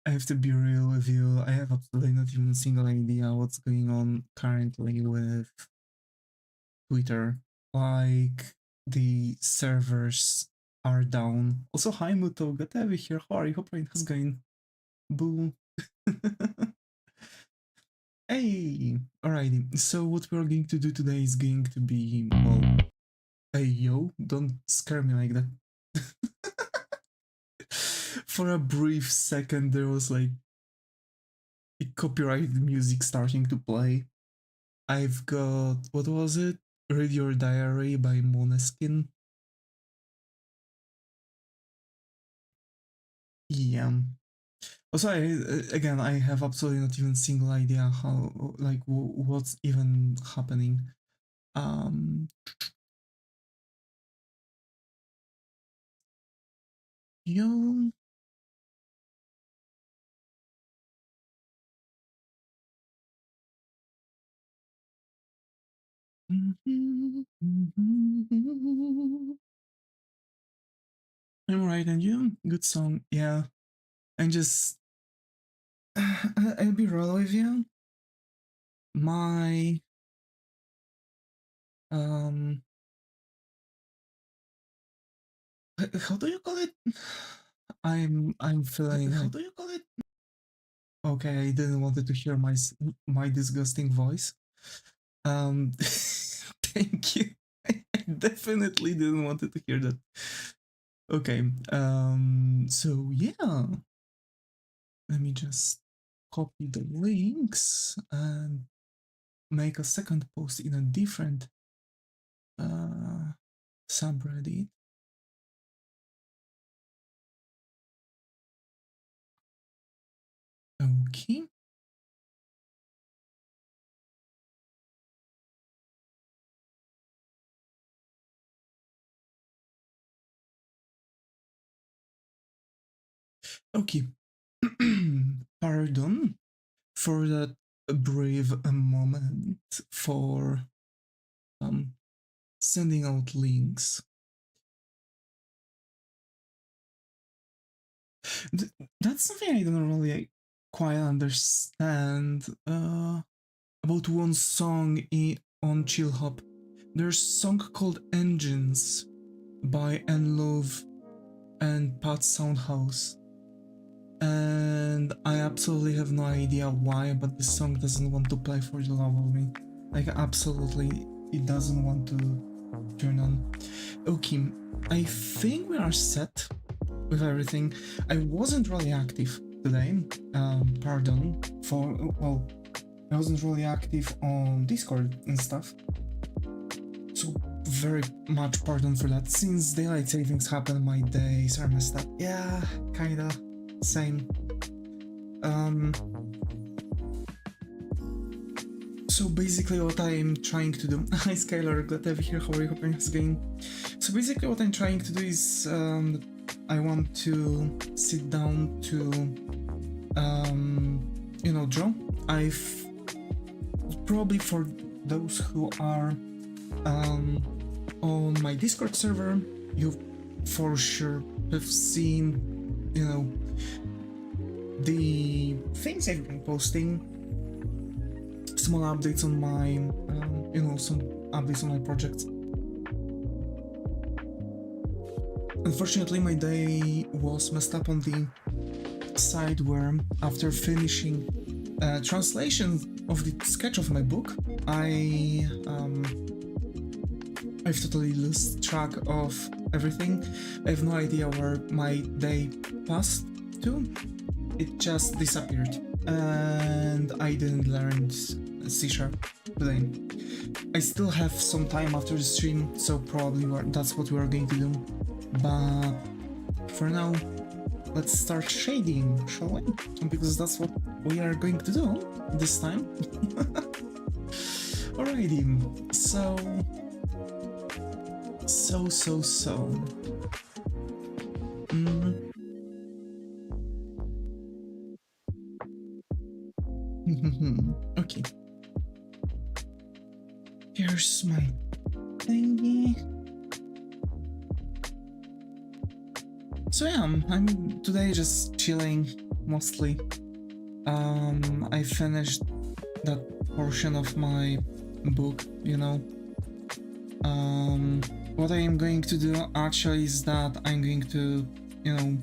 I have to be real with you. I have absolutely not even a single idea what's going on currently with Twitter. Like, the servers are down. Also, hi Muto, good to have you here. How are you? Hope it has going. Boo. Hey, alrighty. So what we're going to do today is going to be, well, hey yo, don't scare me like that. For a brief second, there was like a copyrighted music starting to play. I've got, what was it? Read Your Diary by Måneskin. Yeah. Also, again, I have absolutely not even single idea how, like, what's even happening. Yo. I'm right, and you? Good song, yeah. And just, I'll be real with you. My, how do you call it? I'm feeling. How do you call it? Okay, I didn't want to hear my disgusting voice. Thank you. I definitely didn't want to hear that. Okay. So yeah. Let me just copy the links and make a second post in a different subreddit. Okay. Okay. Pardon for that brief moment for sending out links. That's something I don't really quite understand about one song on Chill Hop. There's a song called Engines by Love and Pat Soundhouse. And I absolutely have no idea why, but this song doesn't want to play for the love of me. Like, absolutely, it doesn't want to turn on. Okay, I think we are set with everything. I wasn't really active today. Pardon for, well, I wasn't really active on Discord and stuff. So very much pardon for that. Since daylight savings happened, my days are messed up. Yeah, kinda. Same. So basically what I'm trying to do... Hi Skylar, glad to have you here, how are you, hoping it's going? So basically what I'm trying to do is I want to sit down to you know, draw. I've probably for those who are on my Discord server, you for sure have seen, you know, the things I've been posting, small updates on my, you know, some updates on my projects. Unfortunately, my day was messed up on the side where, after finishing translation of the sketch of my book, I've totally lost track of everything. I have no idea where my day passed to. It just disappeared, and I didn't learn C# today. I still have some time after the stream, so probably that's what we're going to do. But for now, let's start shading, shall we? Because that's what we are going to do this time. Alrighty, so. Okay. Here's my thingy. So yeah, I'm today just chilling mostly. I finished that portion of my book, you know. What I am going to do actually is that I'm going to, you know,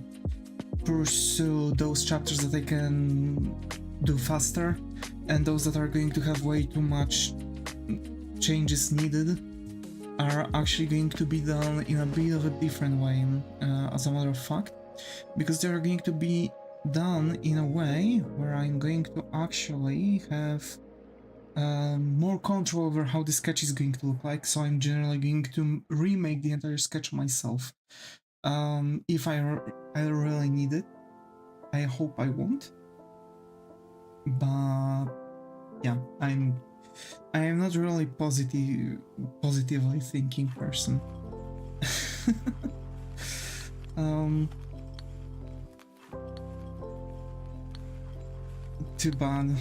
pursue those chapters that I can do faster, and those that are going to have way too much changes needed are actually going to be done in a bit of a different way, as a matter of fact, because they are going to be done in a way where I'm going to actually have more control over how the sketch is going to look like. So I'm generally going to remake the entire sketch myself, if I really need it. I hope I won't, but yeah, I am not really positively thinking person. Too bad.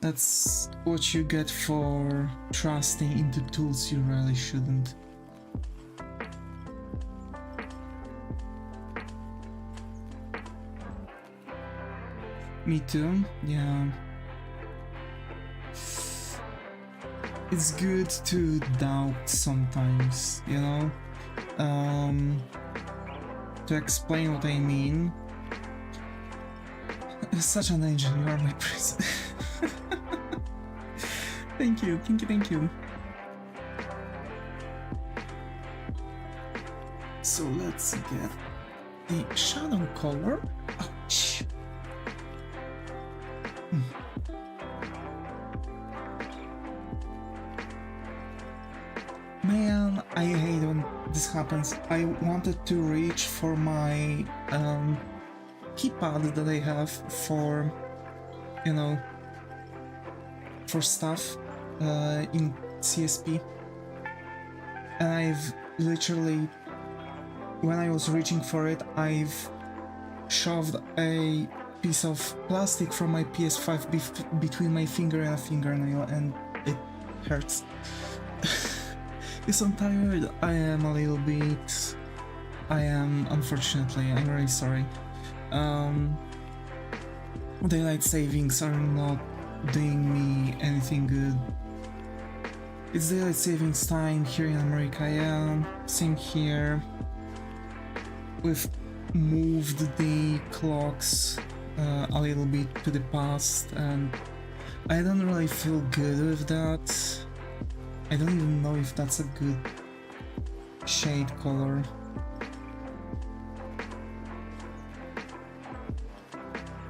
That's what you get for trusting into tools you really shouldn't. Me too, yeah. It's good to doubt sometimes, you know? To explain what I mean. You're such an angel, you are my prince. Thank you. So let's get the shadow color. Ouch. Man, I hate when this happens. I wanted to reach for my keypad that I have for, you know, for stuff in CSP, and I've literally, when I was reaching for it, I've shoved a piece of plastic from my PS5 between my finger and a fingernail, and it hurts. Yes, I'm tired. I am a little bit. I am, unfortunately. I'm really sorry. Daylight savings are not doing me anything good. It's daylight savings time here in America, yeah. Same here. We've moved the clocks a little bit to the past, and I don't really feel good with that. I don't even know if that's a good shade color.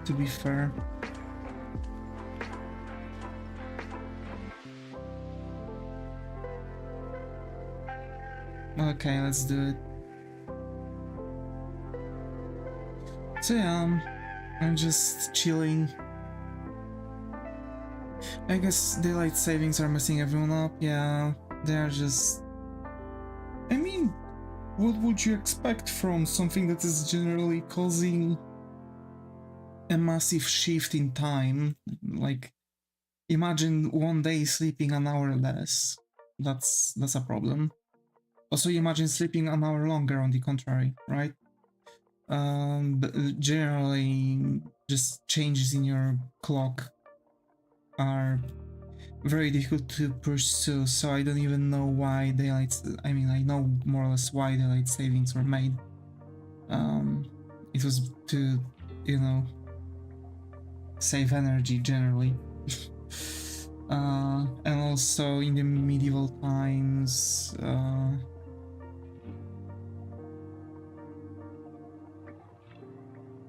To be fair. Okay, let's do it. So yeah, I'm just chilling. I guess daylight savings are messing everyone up. Yeah, they're just... I mean, what would you expect from something that is generally causing a massive shift in time? Like, imagine one day sleeping an hour less. That's a problem. Also, imagine sleeping an hour longer on the contrary, right? But generally, just changes in your clock are very difficult to pursue, so I don't even know why I mean, I know more or less why daylight savings were made. It was to, you know, save energy generally. And also in the medieval times,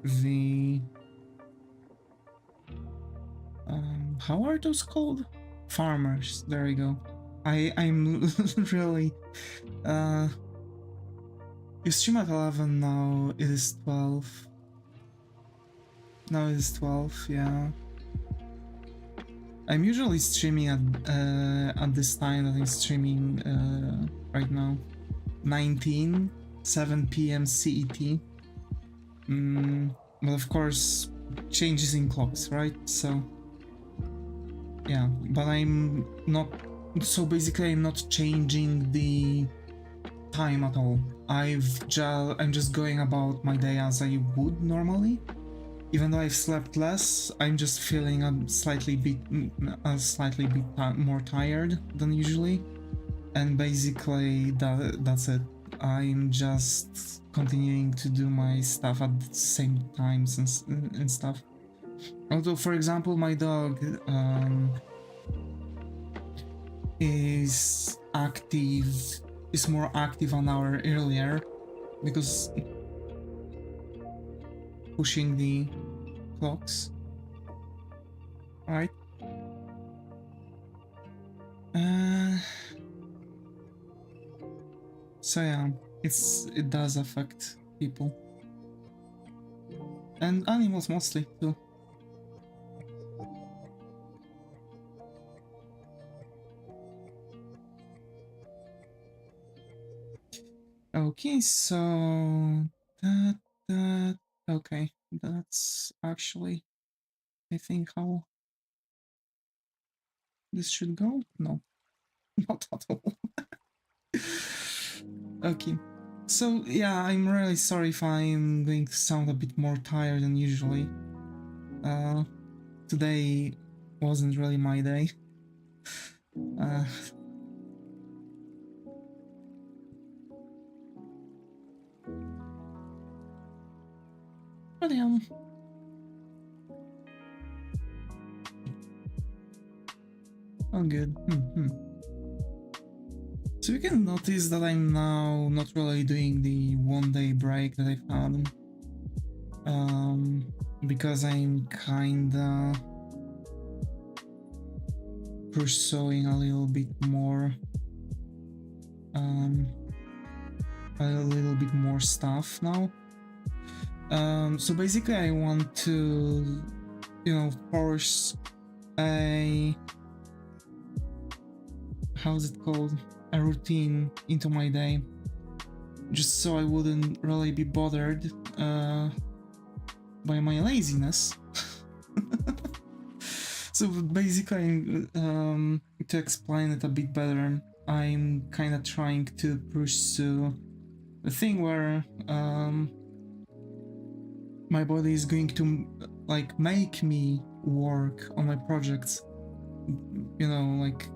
the how are those called? Farmers. There we go. I'm really you stream at 11 now. It is 12. Now it is 12. Yeah. I'm usually streaming at this time that I'm streaming right now. 7 p.m. CET. But of course, changes in clocks, right? So yeah, but I'm not. So basically, I'm not changing the time at all. I'm just going about my day as I would normally. Even though I've slept less, I'm just feeling a slightly bit more tired than usually, and basically that's it. I'm just continuing to do my stuff at the same times and stuff. Although, for example, my dog is more active an hour earlier because pushing the clocks, right? So yeah, it does affect people and animals mostly too. Okay, so that okay, that's actually I think how this should go. No, not at all. Okay, so yeah, I'm really sorry if I'm going to sound a bit more tired than usually. Today wasn't really my day. But yeah. Oh, good. So you can notice that I'm now not really doing the one-day break that I've had. Because I'm kinda pursuing a little bit more stuff now. So basically I want to, force how's it called? A routine into my day, just so I wouldn't really be bothered by my laziness. So basically, to explain it a bit better, I'm kind of trying to pursue a thing where my body is going to like make me work on my projects. Like,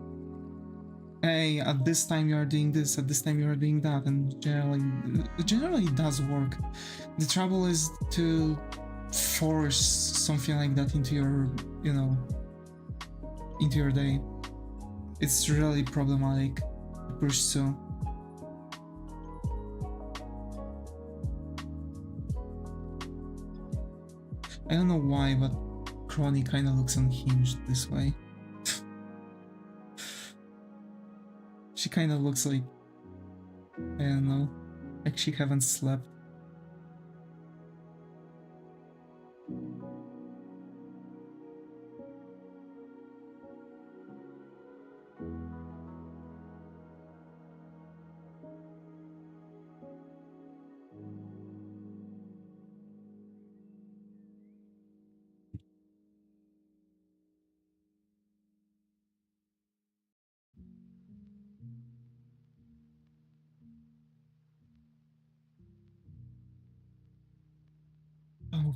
hey, at this time you are doing this, at this time you are doing that, and generally it does work. The trouble is to force something like that into your, into your day. It's really problematic to pursue. I don't know why, but Kronii kind of looks unhinged this way. She kind of looks like, I don't know, like she haven't slept.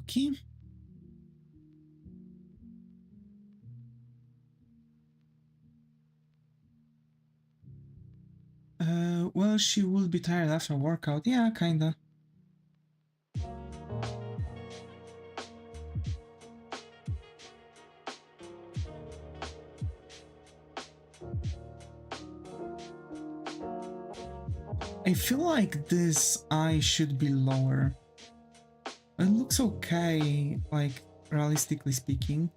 Okay. Well, she would be tired after workout. Yeah, kinda. I feel like this eye should be lower. It looks okay, like, realistically speaking.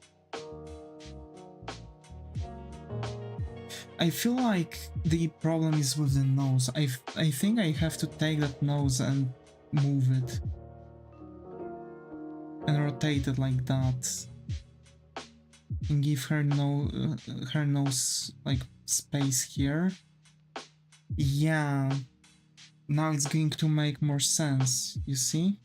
I feel like the problem is with the nose. I think I have to take that nose and move it. And rotate it like that. And give her her nose, like, space here. Yeah. Now it's going to make more sense, you see?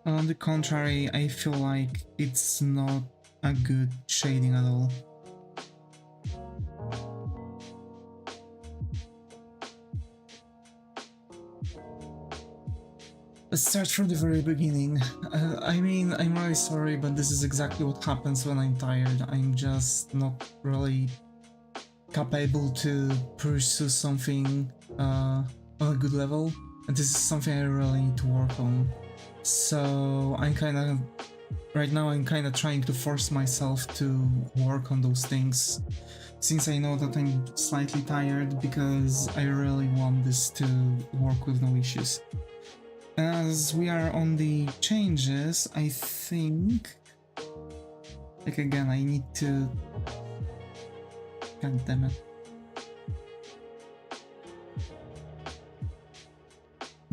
On the contrary, I feel like it's not a good shading at all. Let's start from the very beginning. I mean, I'm really sorry, but this is exactly what happens when I'm tired. I'm just not really capable to pursue something on a good level, and this is something I really need to work on. So right now I'm kind of trying to force myself to work on those things, since I know that I'm slightly tired, because I really want this to work with no issues. As we are on the changes, I think, like, again, I need to, god damn it,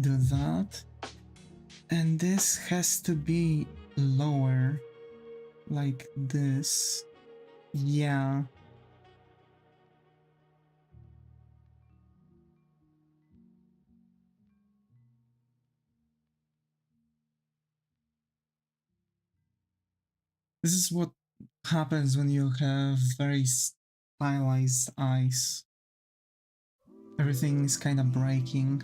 do that, and this has to be lower, like this. Yeah. This is what happens when you have very stylized eyes. Everything is kind of breaking.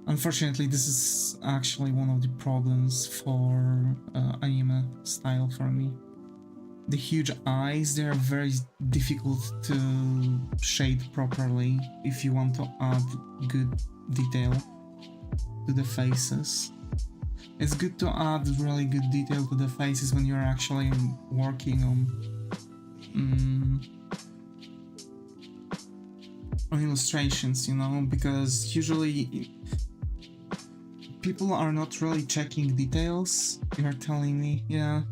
Unfortunately, this is actually one of the problems for anime style for me. The huge eyes, they are very difficult to shade properly if you want to add good detail to the faces. It's good to add really good detail to the faces when you're actually working on illustrations, you know, because usually people are not really checking details. You're telling me, yeah.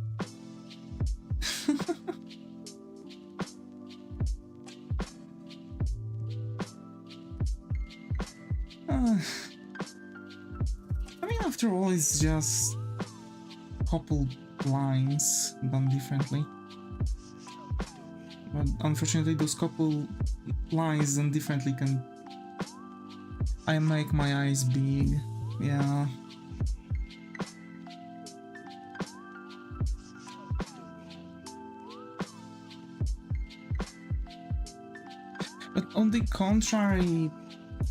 I mean, after all, it's just a couple lines done differently. But unfortunately, those couple lines done differently I make my eyes big, yeah. But on the contrary,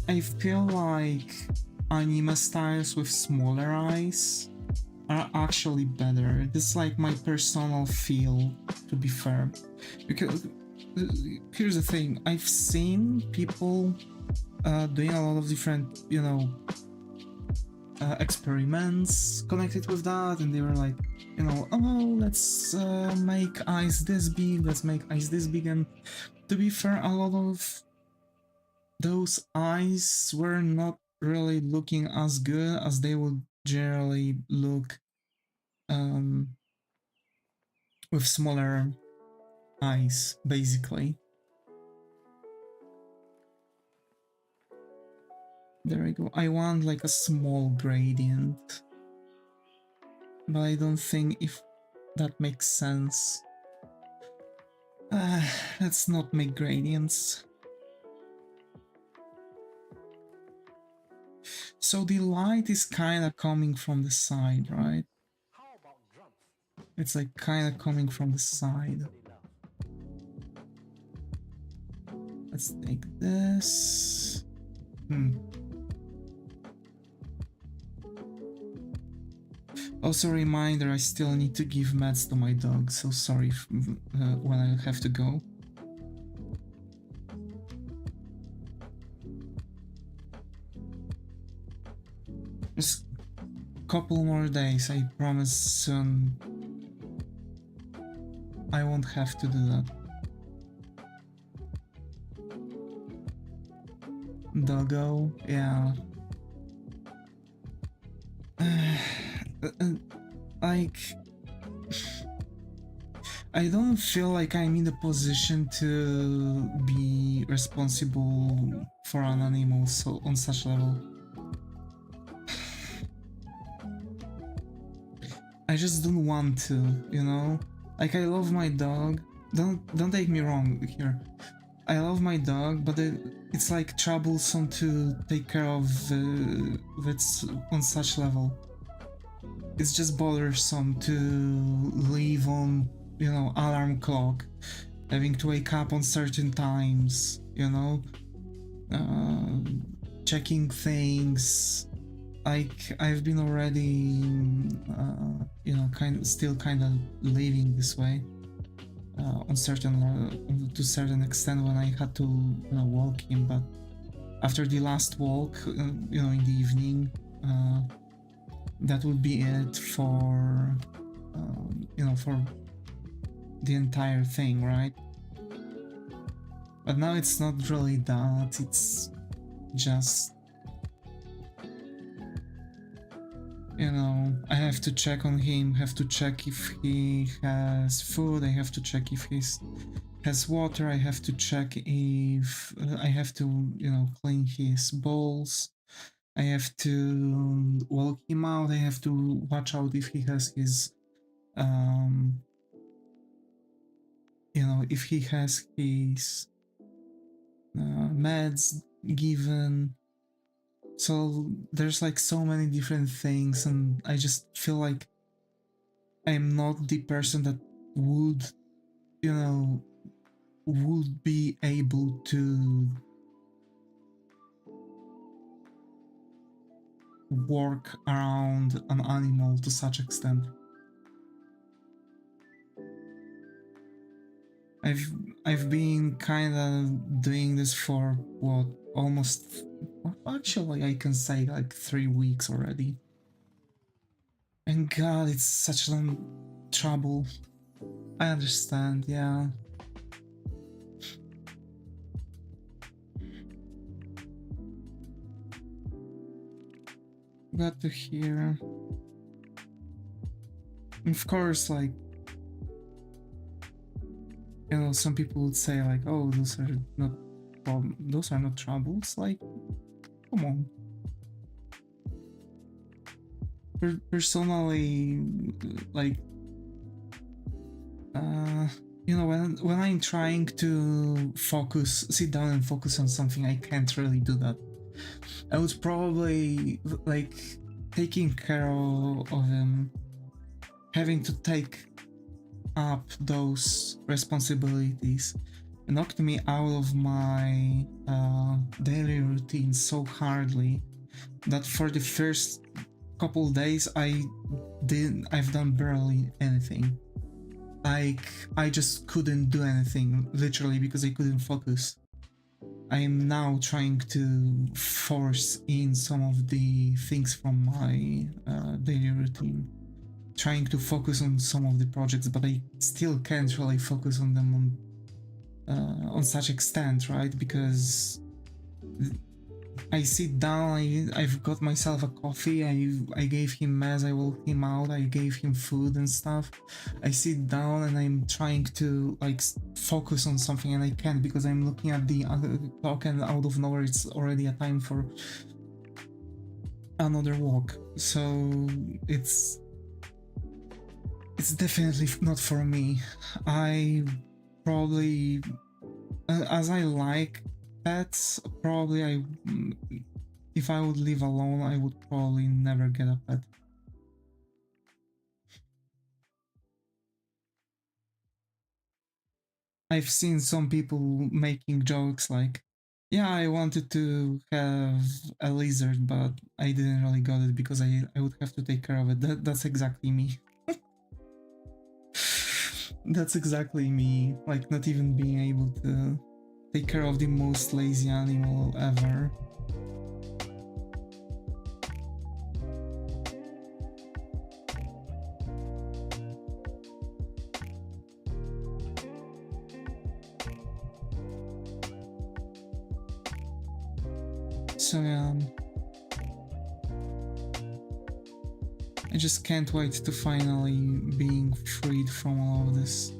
I feel like anime styles with smaller eyes are actually better. This is like my personal feel, to be fair. Because here's the thing, I've seen people doing a lot of different, you know, experiments connected with that, and they were like, you know, oh, let's make eyes this big, let's make eyes this big, and to be fair, a lot of those eyes were not really looking as good as they would generally look with smaller eyes, basically. There we go. I want like a small gradient, but I don't think if that makes sense. Let's not make gradients. So the light is kind of coming from the side, right? It's like kind of coming from the side. Let's take this. Also, reminder, I still need to give meds to my dog, so sorry if, when I have to go. Just a couple more days, I promise soon I won't have to do that. Doggo, yeah. Like, I don't feel like I'm in a position to be responsible for an animal so on such level. I just don't want to, you know? Like, I love my dog. Don't take me wrong here. I love my dog, but it's like troublesome to take care of it on such level. It's just bothersome to live on, you know, alarm clock, having to wake up on certain times, you know, checking things. Like, I've been already, you know, still kind of living this way on certain, to certain extent when I had to, you know, walk him. But after the last walk, you know, in the evening, that would be it for, you know, for the entire thing, right? But now it's not really that, it's just, you know, I have to check on him, have to check if he has food, I have to check if he has water, I have to check if I have to, you know, clean his bowls, I have to walk him out, I have to watch out if he has his, you know, if he has his meds given. So there's like so many different things, and I just feel like I'm not the person that would, you know, would be able to work around an animal to such extent. I've been kind of doing this for what, almost, actually I can say like 3 weeks already. And God, it's such a trouble. I understand, yeah. Glad to hear. Of course, like, you know, some people would say like, oh, those are not troubles. Like, come on. Personally, like, you know, when I'm trying to sit down and focus on something, I can't really do that. I would probably, like, taking care of him, having to take up those responsibilities knocked me out of my daily routine so hardly that for the first couple days I've done barely anything. Like, I just couldn't do anything, literally, because I couldn't focus. I am now trying to force in some of the things from my daily routine, trying to focus on some of the projects, but I still can't really focus on them on such extent, right? Because I sit down, I've got myself a coffee, I gave him meds, I walked him out, I gave him food and stuff. I sit down and I'm trying to, like, focus on something, and I can't because I'm looking at the clock, and out of nowhere it's already a time for another walk. So it's definitely not for me. I probably, as I like pets, probably if I would live alone, I would probably never get a pet. I've seen some people making jokes like, yeah, I wanted to have a lizard, but I didn't really got it because I would have to take care of it. That's exactly me. That's exactly me, like not even being able to take care of the most lazy animal ever. So yeah, I just can't wait to finally being freed from all of this.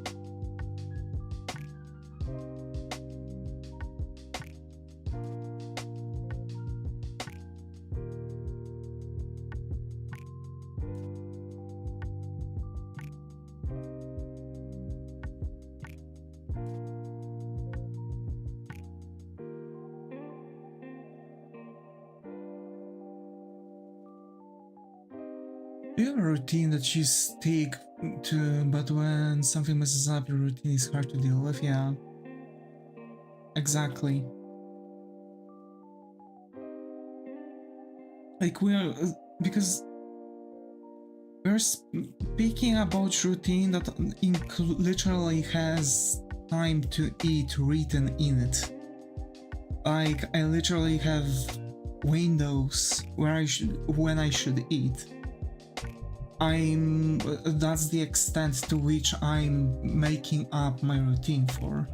You have a routine that you stick to, but when something messes up, your routine is hard to deal with. Yeah, exactly. Like because we're speaking about routine that literally has time to eat written in it. Like I literally have windows where when I should eat. That's the extent to which I'm making up my routine for.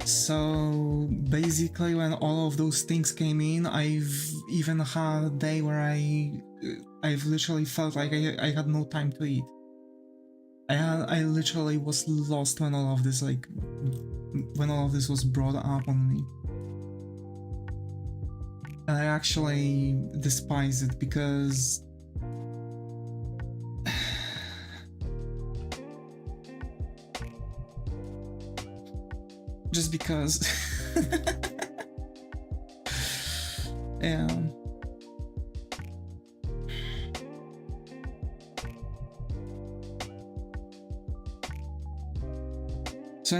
So basically when all of those things came in, I've even had a day where I've literally felt like I had no time to eat. I literally was lost when all of this was brought up on me. And I actually despise it because just because yeah. So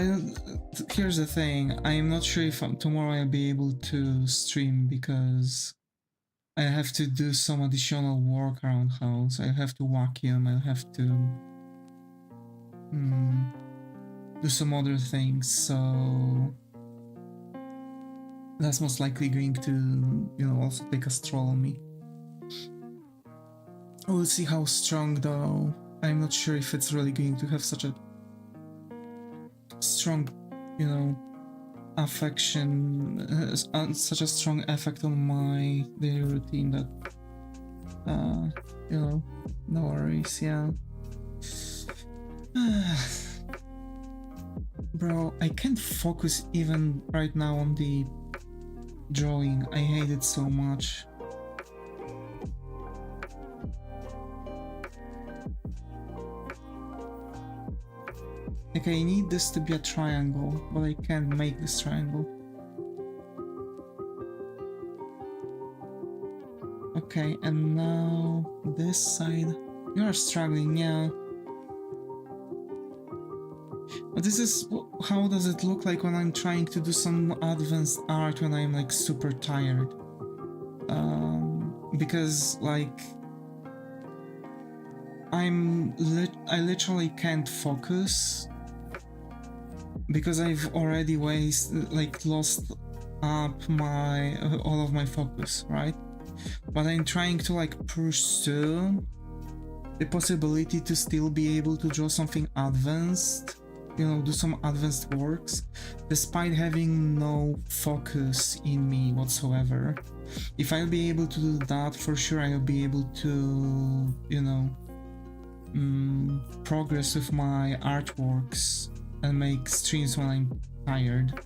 here's the thing, I'm not sure if tomorrow I'll be able to stream because I have to do some additional work around house. I have to vacuum, I have to do some other things, so that's most likely going to, also take a stroll on me. We'll see how strong though. I'm not sure if it's really going to have such a strong, affection, such a strong effect on my daily routine that, no worries, yeah. Bro, I can't focus even right now on the drawing. I hate it so much. Like, I need this to be a triangle, but I can't make this triangle. Okay, and now this side. You're struggling, yeah. But this is how does it look like when I'm trying to do some advanced art when I'm like super tired. Because like I literally can't focus because I've already lost up my all of my focus, right? But I'm trying to like pursue the possibility to still be able to draw something advanced, do some advanced works, despite having no focus in me whatsoever. If I'll be able to do that, for sure I'll be able to, progress with my artworks and make streams when I'm tired.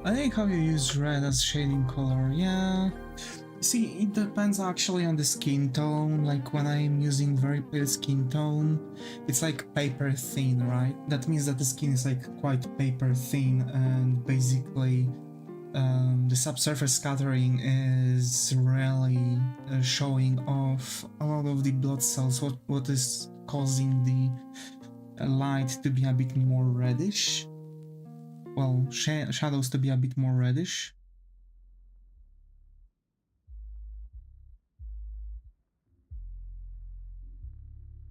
I think how you use red as shading color, yeah. See, it depends actually on the skin tone. Like when I'm using very pale skin tone, it's like paper thin, right? That means that the skin is like quite paper thin, and basically the subsurface scattering is really showing off a lot of the blood cells, what is causing the light to be a bit more reddish. Well, shadows to be a bit more reddish.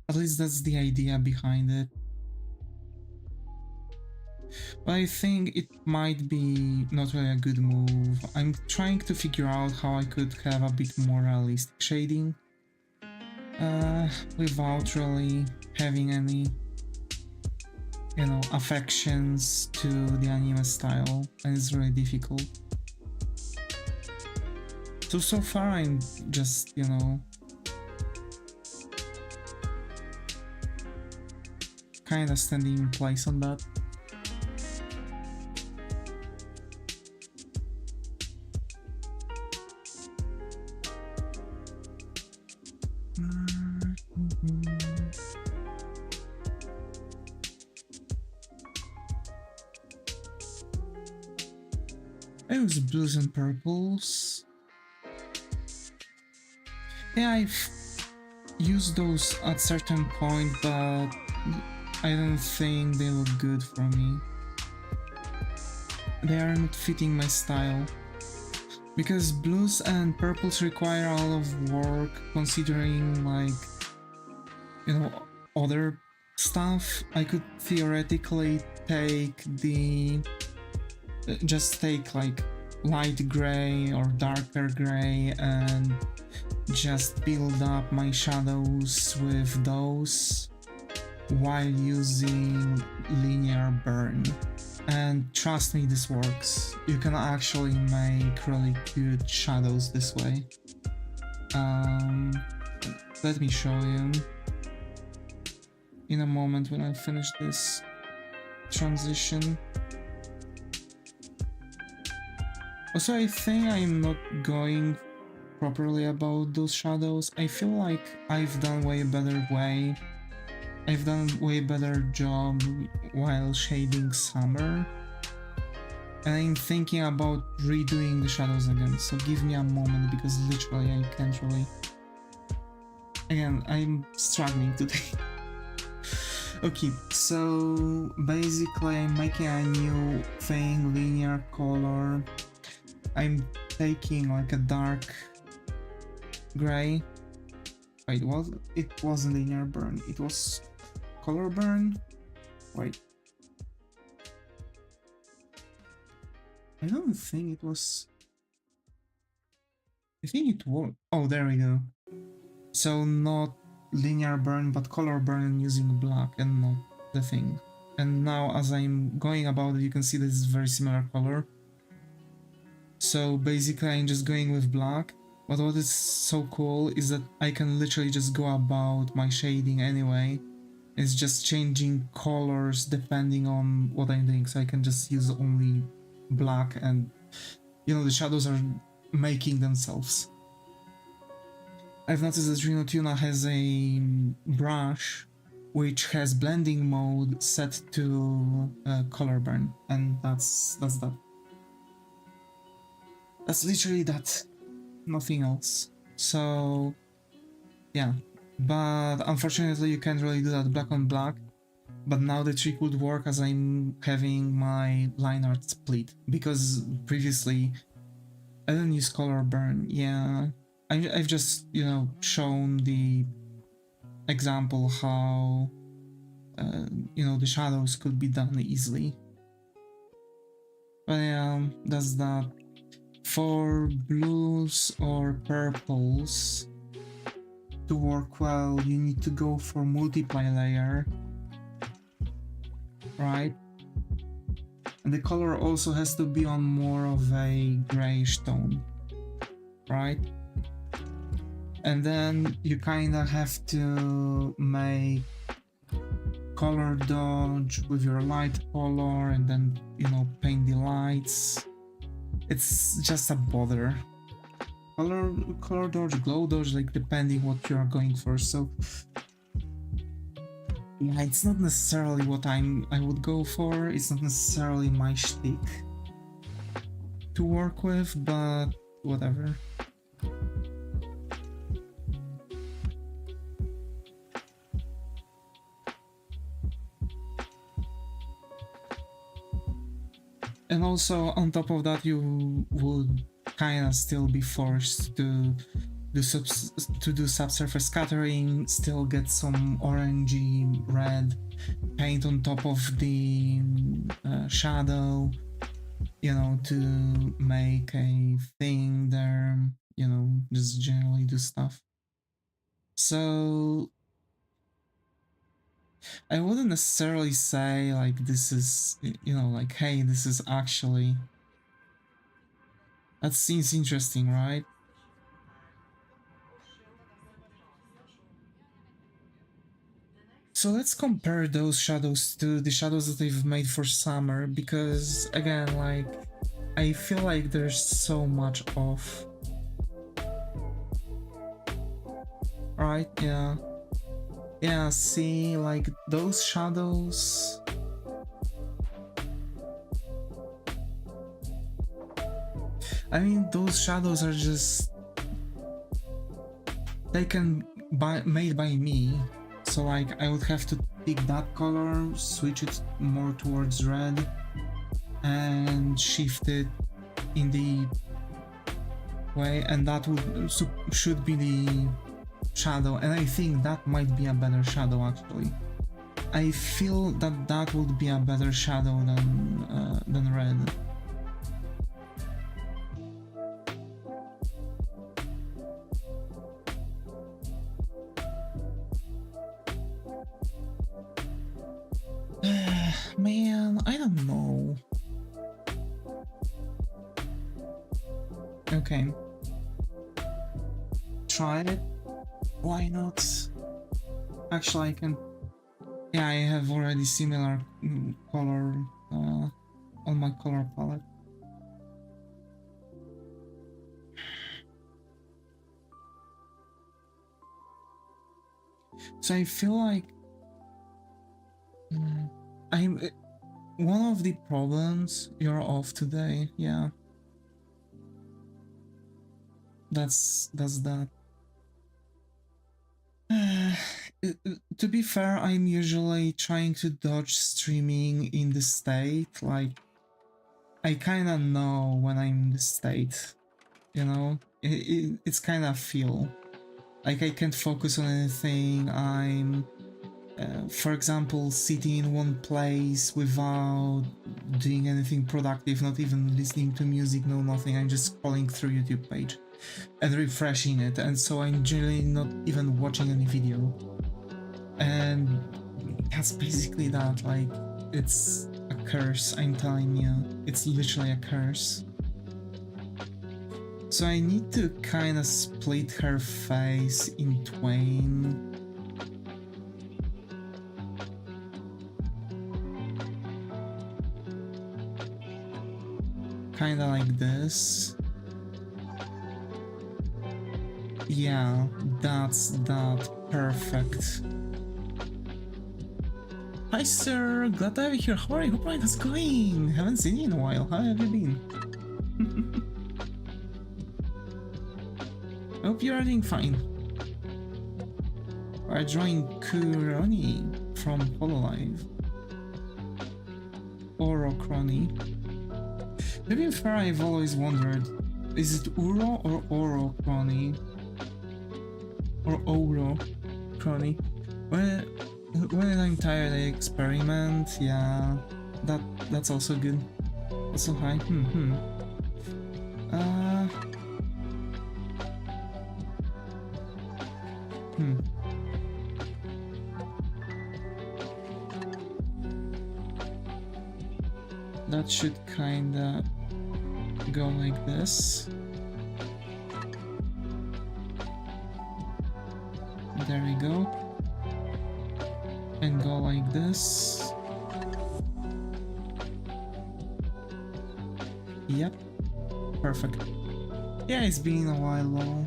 At least that's the idea behind it. But I think it might be not really a good move. I'm trying to figure out how I could have a bit more realistic shading without really having any, you know, affections to the anime style, and it's really difficult. So far I'm just, you know, kinda standing in place on that. I use blues and purples. Yeah, I've used those at certain point, but I don't think they look good for me. They are not fitting my style. Because blues and purples require a lot of work, considering, like, you know, other stuff. I could theoretically take just take like light gray or darker gray and just build up my shadows with those while using linear burn. And trust me, this works. You can actually make really good shadows this way. Let me show you in a moment when I finish this transition. Also, I think I'm not going properly about those shadows. I feel like I've done way better job while shading summer, and I'm thinking about redoing the shadows again, so give me a moment, because literally I can't really... Again, I'm struggling today. Okay, so basically I'm making a new thing, linear color. I'm taking like a dark gray. Wait, it wasn't linear burn, it was color burn. Wait, I don't think it was. I think it was. Oh, there we go. So not linear burn, but color burn using black and not the thing. And now as I'm going about it, you can see this is very similar color. So basically I'm just going with black, but what is so cool is that I can literally just go about my shading anyway. It's just changing colors depending on what I'm doing, so I can just use only black and, you know, the shadows are making themselves. I've noticed that Reno Tuna has a brush which has blending mode set to color burn, and that's that. That's literally that, nothing else. So yeah, but unfortunately you can't really do that black on black. But now the trick would work as I'm having my line art split, because previously I didn't use color burn, yeah. I've just, you know, shown the example how, you know, the shadows could be done easily. But yeah, that's that. For blues or purples, to work well, you need to go for multiply layer, right? And the color also has to be on more of a grayish tone, right? And then you kind of have to make color dodge with your light color and then, you know, paint the lights. It's just a bother. Color dodge, glow dodge, like depending what you are going for. So yeah, it's not necessarily what I would go for. It's not necessarily my shtick to work with, but whatever. And also on top of that, you would kind of still be forced to do subsurface scattering, still get some orangey red paint on top of the shadow, you know, to make a thing there, you know, just generally do stuff. So I wouldn't necessarily say like this is, you know, like, hey, this is actually, that seems interesting, right? So let's compare those shadows to the shadows that they've made for summer, because again, like, I feel like there's so much off. Right, yeah. Yeah, see, like, those shadows... I mean, those shadows are just... made by me. So, like, I would have to pick that color, switch it more towards red, and shift it in the way, and that should be the shadow, and I think that might be a better shadow actually. I feel that that would be a better shadow than red. Man, I don't know. Okay. Try it. Why not? Actually, I can... Yeah, I have already similar color on my color palette. So I feel like I'm one of the problems. You're off today, yeah. That's that. To be fair, I'm usually trying to dodge streaming in the state. Like, I kind of know when I'm in the state, you know? It's kind of feel like I can't focus on anything. I'm for example, sitting in one place without doing anything productive, not even listening to music, no nothing. I'm just scrolling through YouTube page and refreshing it, and so I'm generally not even watching any video. And that's basically that. Like, it's a curse, I'm telling you. It's literally a curse. So I need to kind of split her face in twain. Kinda like this. Yeah, that's that. Perfect. Hi sir, glad to have you here. How are you? Hope it's going. Haven't seen you in a while. How have you been? Hope you're doing fine. We're drawing Kronii from Hololive. Kronii. To be fair, I've always wondered Is it Uro or Oro Kronii? Or Oro Kronii? When I'm tired, I experiment. Yeah, that's also good. Also high. That should kinda go like this. There we go. And go like this. Yep. Perfect. Yeah, it's been a while though.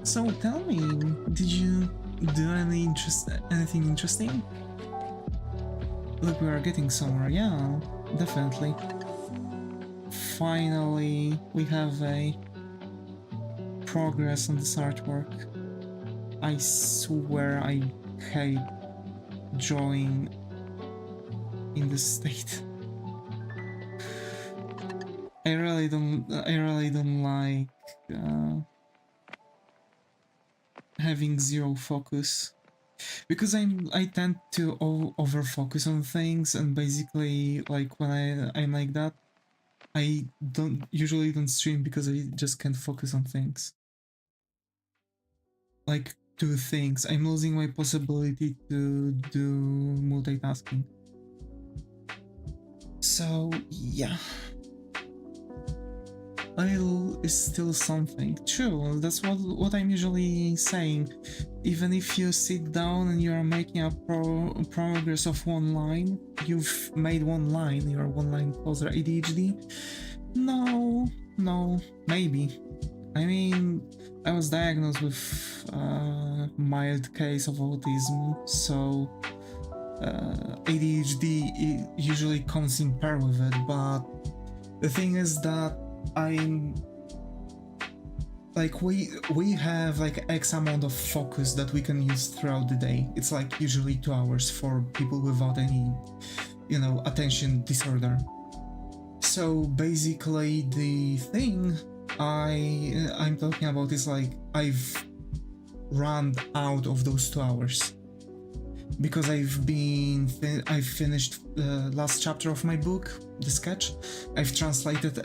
So tell me, did you do anything interesting? Look, we are getting somewhere. Yeah, definitely. Finally, we have a progress on this artwork. I swear I hate drawing in this state. I really don't like having zero focus, because I tend to over focus on things, and basically like when I'm like that, I usually don't stream because I just can't focus on things. Like two things. I'm losing my possibility to do multitasking. So yeah. Idle is still something. True, that's what I'm usually saying. Even if you sit down and you're making a progress of one line, you've made one line, you're one line closer. ADHD? No, maybe. I mean, I was diagnosed with a mild case of autism, so ADHD usually comes in pair with it, but the thing is that I'm like we have like X amount of focus that we can use throughout the day. It's like usually 2 hours for people without any, attention disorder. So basically the thing I'm talking about is like I've run out of those 2 hours because I've finished the last chapter of my book, the sketch. I've translated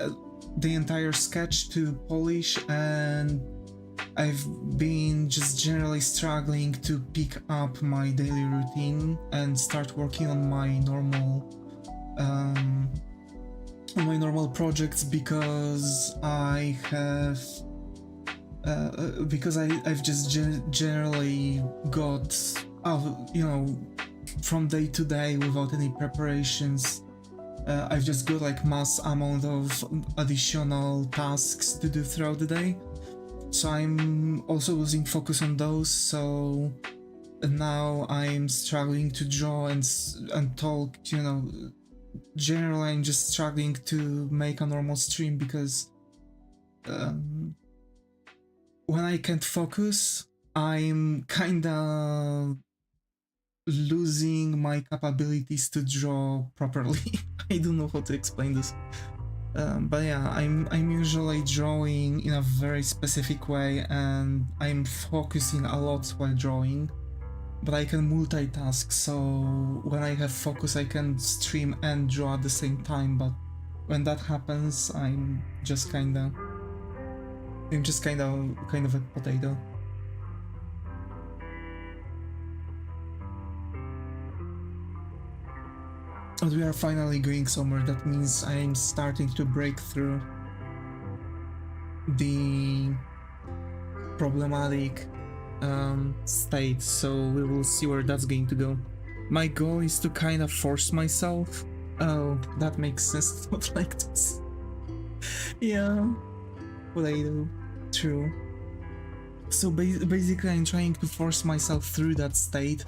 the entire sketch to Polish, and I've been just generally struggling to pick up my daily routine and start working on my normal projects, because I've just generally got from day to day without any preparations. I've just got like mass amount of additional tasks to do throughout the day, so I'm also losing focus on those. So now I'm struggling to draw and talk. Generally I'm just struggling to make a normal stream because when I can't focus, I'm kinda losing my capabilities to draw properly. I don't know how to explain this, but yeah, I'm usually drawing in a very specific way, and I'm focusing a lot while drawing, but I can multitask, so when I have focus I can stream and draw at the same time. But when that happens, I'm just kind of a potato. But we are finally going somewhere. That means I'm starting to break through the problematic state, so we will see where that's going to go. My goal is to kind of force myself. Oh, that makes sense. Not like this. Yeah, potato. True. So basically I'm trying to force myself through that state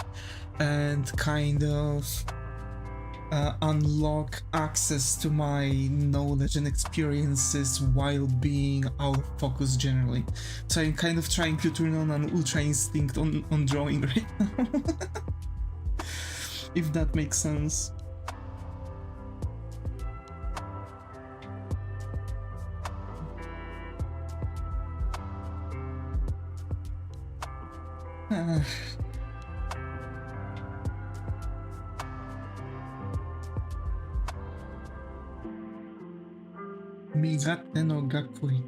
and kind of unlock access to my knowledge and experiences while being out of focus generally. So I'm kind of trying to turn on an ultra instinct on drawing right now. If that makes sense. Migate no Gakui.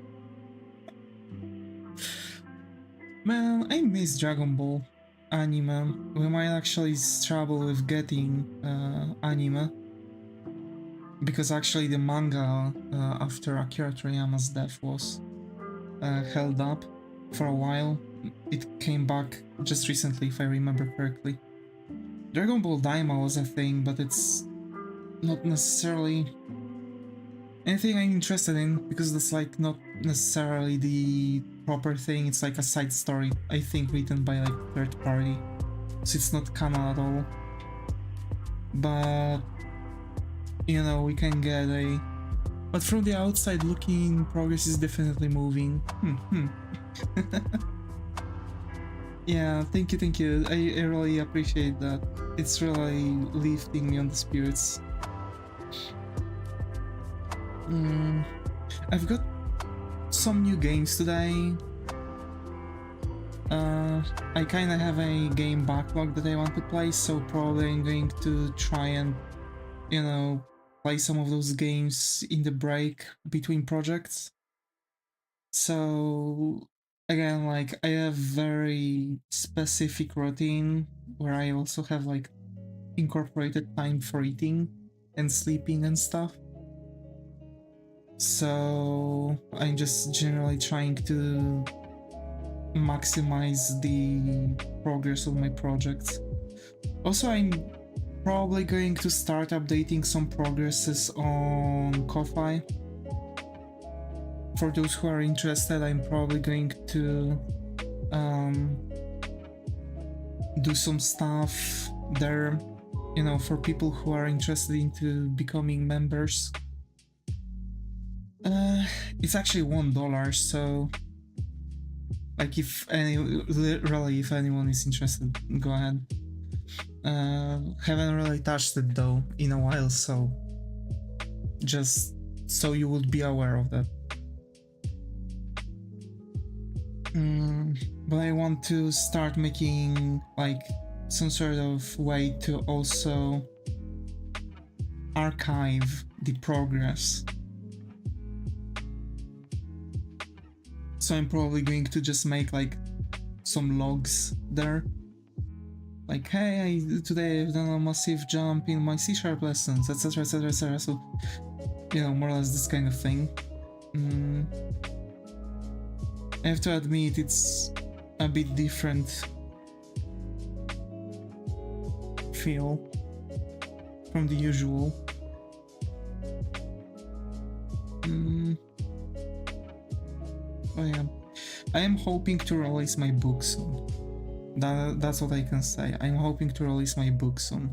Man, I miss Dragon Ball anime. We might actually struggle with getting anime. Because actually the manga after Akira Toriyama's death was held up for a while. It came back just recently, if I remember correctly. Dragon Ball Daima was a thing, but it's not necessarily anything I'm interested in, because that's like not necessarily the proper thing. It's like a side story, I think, written by like third party, so it's not canon at all. But you know, we can get a... But from the outside looking, progress is definitely moving. Yeah, thank you. I really appreciate that. It's really lifting me on the spirits. I've got some new games today. I kinda have a game backlog that I want to play, so probably I'm going to try and, you know, play some of those games in the break between projects. So again, like, I have very specific routine where I also have like incorporated time for eating and sleeping and stuff. So I'm just generally trying to maximize the progress of my projects. Also, I'm probably going to start updating some progresses on Ko-Fi. For those who are interested, I'm probably going to do some stuff there, you know, for people who are interested into becoming members. It's actually $1, so like if anyone is interested, go ahead. Haven't really touched it though in a while, so just so you would be aware of that. But I want to start making like some sort of way to also archive the progress. So I'm probably going to just make like some logs there. Like, hey, today I've done a massive jump in my C# lessons, etc, etc, etc. So, you know, more or less this kind of thing. I have to admit, it's a bit different feel from the usual. Oh yeah, I am hoping to release my book soon. That's what I can say. I'm hoping to release my book soon.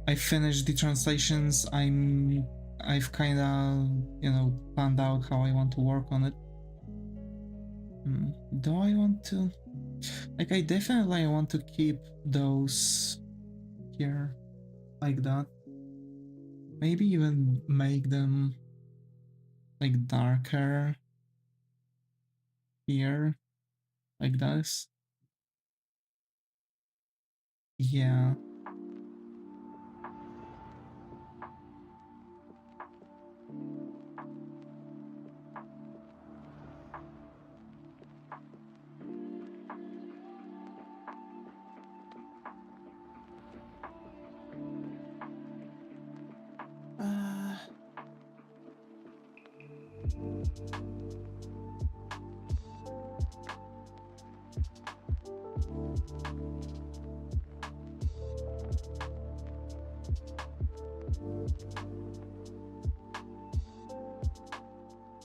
I finished the translations. I've kinda, you know, planned out how I want to work on it. Do I want to... Like, I definitely want to keep those here, like that. Maybe even make them like darker here, like this. Yeah.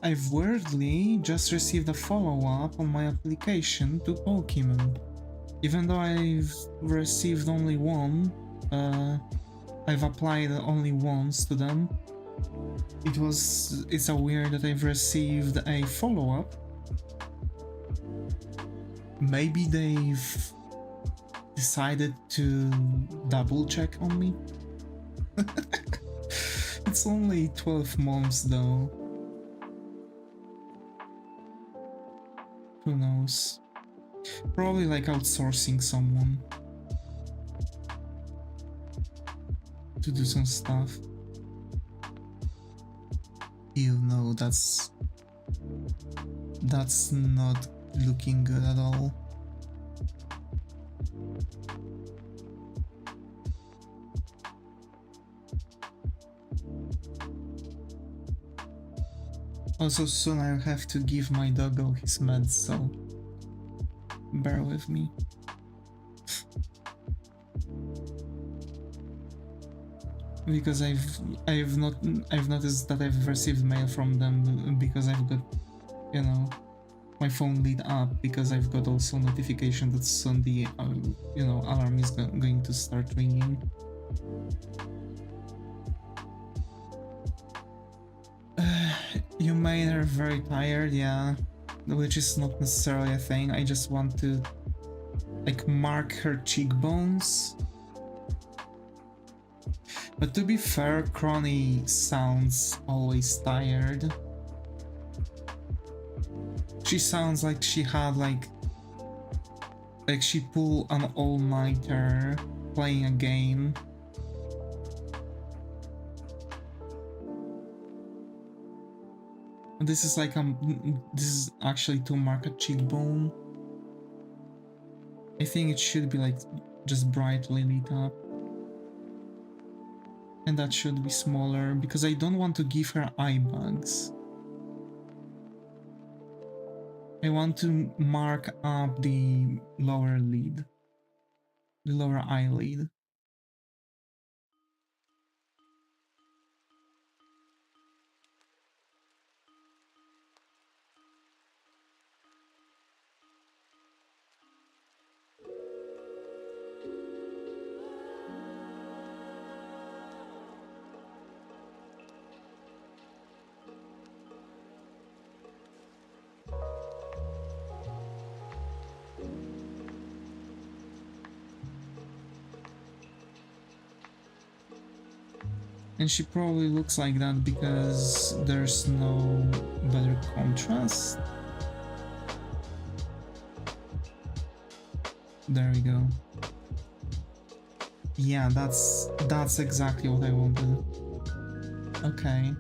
I've weirdly just received a follow-up on my application to Pokemon. Even though I've received only one, I've applied only once to them. It's a weird that I've received a follow-up. Maybe they've decided to double check on me. It's only 12 months though. Who knows? Probably like outsourcing someone to do some stuff. You know, that's not looking good at all. Also, soon I'll have to give my doggo his meds, so bear with me. Because I've noticed that I've received mail from them because I've got, you know, my phone lit up because I've got also notification that soon the you know, alarm is going to start ringing. You made her very tired, yeah, which is not necessarily a thing. I just want to like mark her cheekbones. But to be fair, Kronii sounds always tired. She sounds like she had like she pulled an all-nighter playing a game. This is like this is actually to mark a cheekbone. I think it should be like just brightly lit up. And that should be smaller because I don't want to give her eye bags. I want to mark up the lower lid, the lower eyelid. And she probably looks like that because there's no better contrast. There we go. Yeah, that's exactly what I wanted. Okay.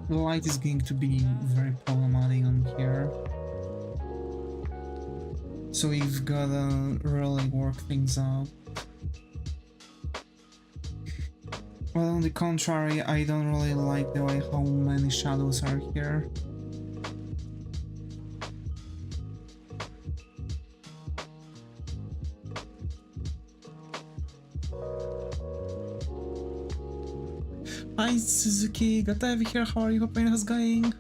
The light is going to be very problematic on here. So we've gotta really work things out. Well, on the contrary, I don't really like the way how many shadows are here. Hi Suzuki, got to have you here, how are you, hope how's going?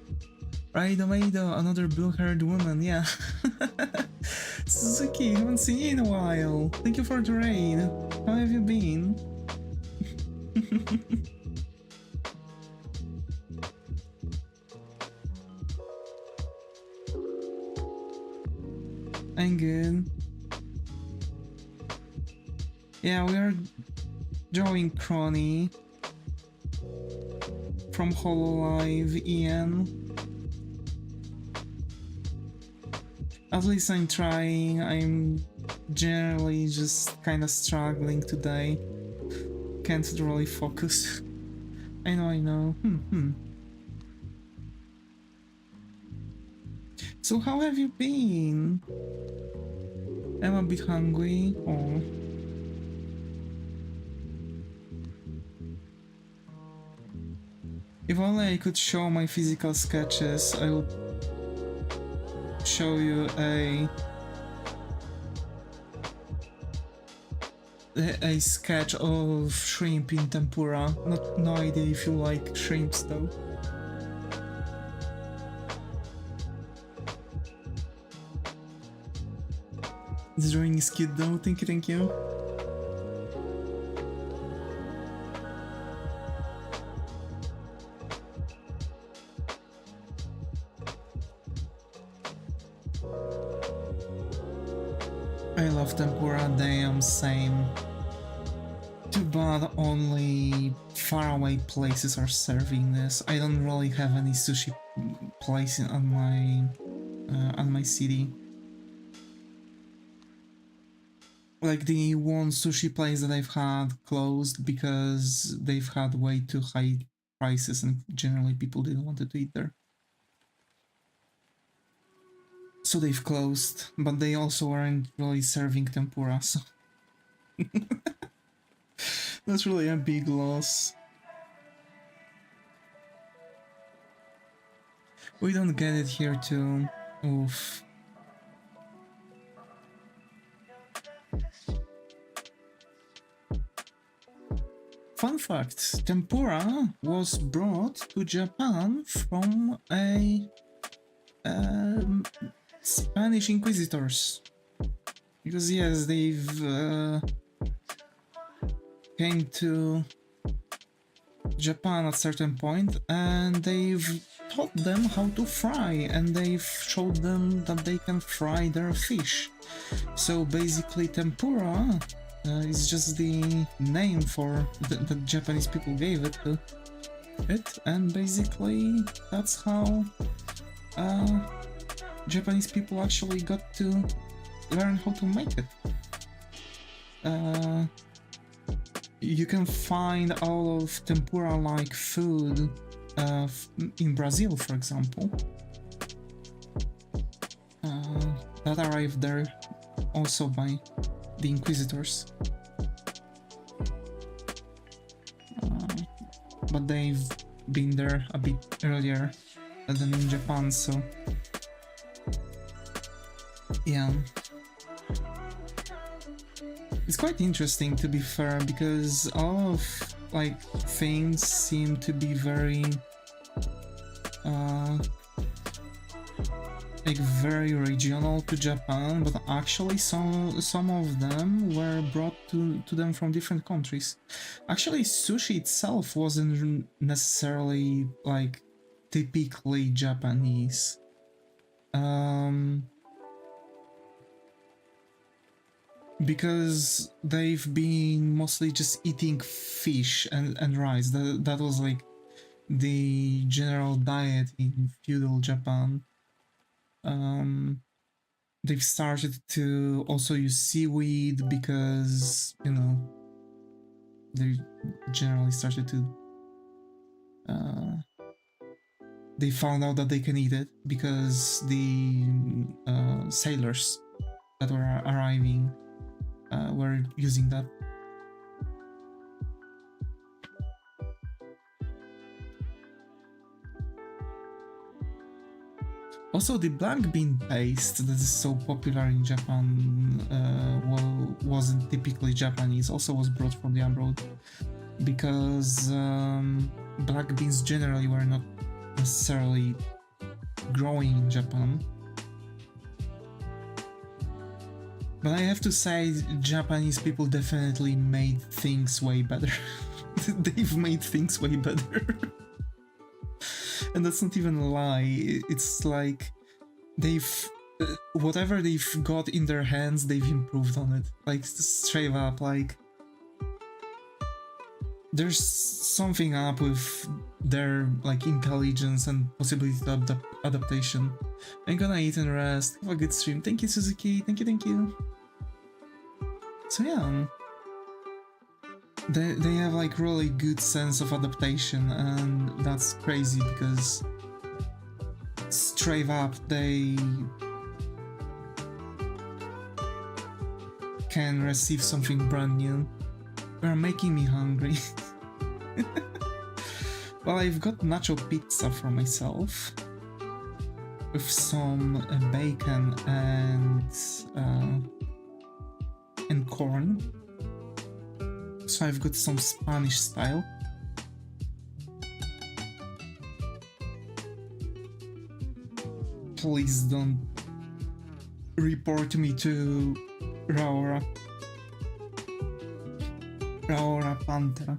Raido, another blue-haired woman, yeah. Suzuki, haven't seen you in a while. Thank you for the raid. How have you been? I'm good. Yeah, we are drawing Kronii from HololiveEN. At least I'm trying. I'm generally just kinda struggling today. Can't really focus. I know. So how have you been? I'm a bit hungry. Oh. If only I could show my physical sketches, I would show you a sketch of shrimp in tempura. No idea if you like shrimps though. This drawing is cute though, thank you, thank you. I love tempura, damn, same. Too bad only faraway places are serving this. I don't really have any sushi place on my city. Like the one sushi place that I've had closed because they've had way too high prices and generally people didn't want to eat there. So they've closed, but they also aren't really serving tempura, so that's really a big loss. We don't get it here too. Oof. Fun fact, tempura was brought to Japan from a Spanish inquisitors. Because yes, they've came to Japan at a certain point and they've taught them how to fry and they've showed them that they can fry their fish. So basically tempura is just the name for the Japanese people gave it to it, and basically that's how Japanese people actually got to learn how to make it. You can find all of tempura-like food in Brazil, for example. That arrived there also by the inquisitors. But they've been there a bit earlier than in Japan, so yeah. It's quite interesting, to be fair, because all of like things seem to be very like very regional to Japan, but actually some of them were brought to them from different countries. Actually, sushi itself wasn't necessarily like typically Japanese. Because they've been mostly just eating fish and rice. That was like the general diet in feudal Japan. They've started to also use seaweed because, you know, they generally started to they found out that they can eat it because the sailors that were arriving were using that. Also, the black bean paste that is so popular in Japan wasn't typically Japanese, also was brought from the abroad, because black beans generally were not necessarily growing in Japan. But I have to say, Japanese people definitely made things way better. They've made things way better. And that's not even a lie. It's like they've whatever they've got in their hands, they've improved on it. Like straight up, like there's something up with their like intelligence and possibility to adaptation. I'm gonna eat and rest. Have a good stream. Thank you, Suzuki. Thank you, thank you. So yeah, they have like really good sense of adaptation, and that's crazy because straight up they can receive something brand new. You're making me hungry. Well, I've got nacho pizza for myself with some bacon and corn. So I've got some Spanish style. Please don't report me to Raora Pantera.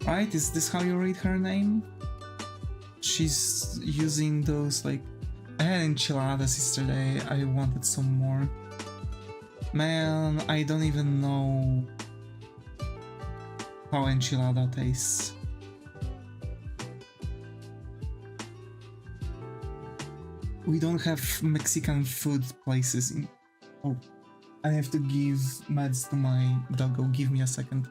Right? Is this how you read her name? She's using those, like, I had enchiladas yesterday, I wanted some more. Man, I don't even know how enchilada tastes. We don't have Mexican food places in... Oh, I have to give meds to my doggo, give me a second.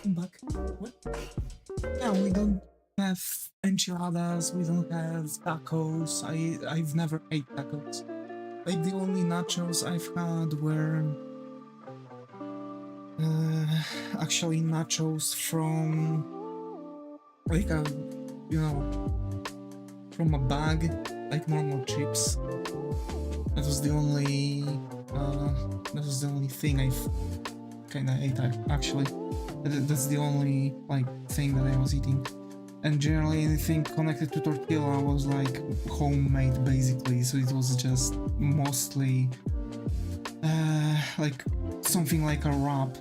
Back. What? Yeah, we don't have enchiladas, we don't have tacos. I've never ate tacos. Like, the only nachos I've had were actually nachos from, like, a, you know, from a bag, like normal chips. That was the only thing I've kinda ate, actually. That's the only, like, thing that I was eating. And generally anything connected to tortilla was like homemade, basically, so it was just mostly like something like a wrap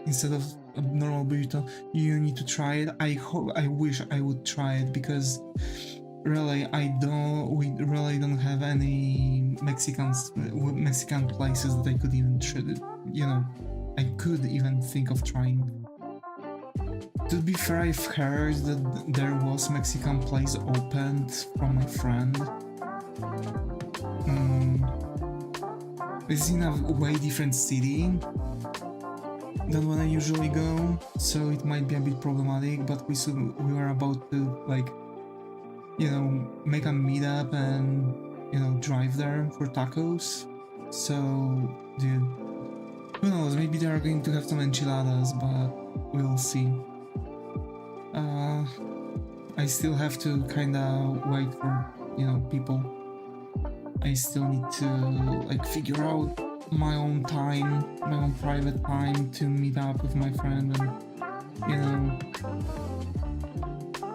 instead of a normal burrito. You need to try it. I wish I would try it, because really we really don't have any Mexican places that I could even I could even think of trying. To be fair, I've heard that there was Mexican place opened from my friend. It's in a way different city than when I usually go, so it might be a bit problematic, but we were about to, like, you know, make a meetup and, you know, drive there for tacos. So, dude, who knows, maybe they are going to have some enchiladas, but we'll see. I still have to kinda wait for, you know, people. I still need to, like, figure out my own time, my own private time to meet up with my friend, and, you know,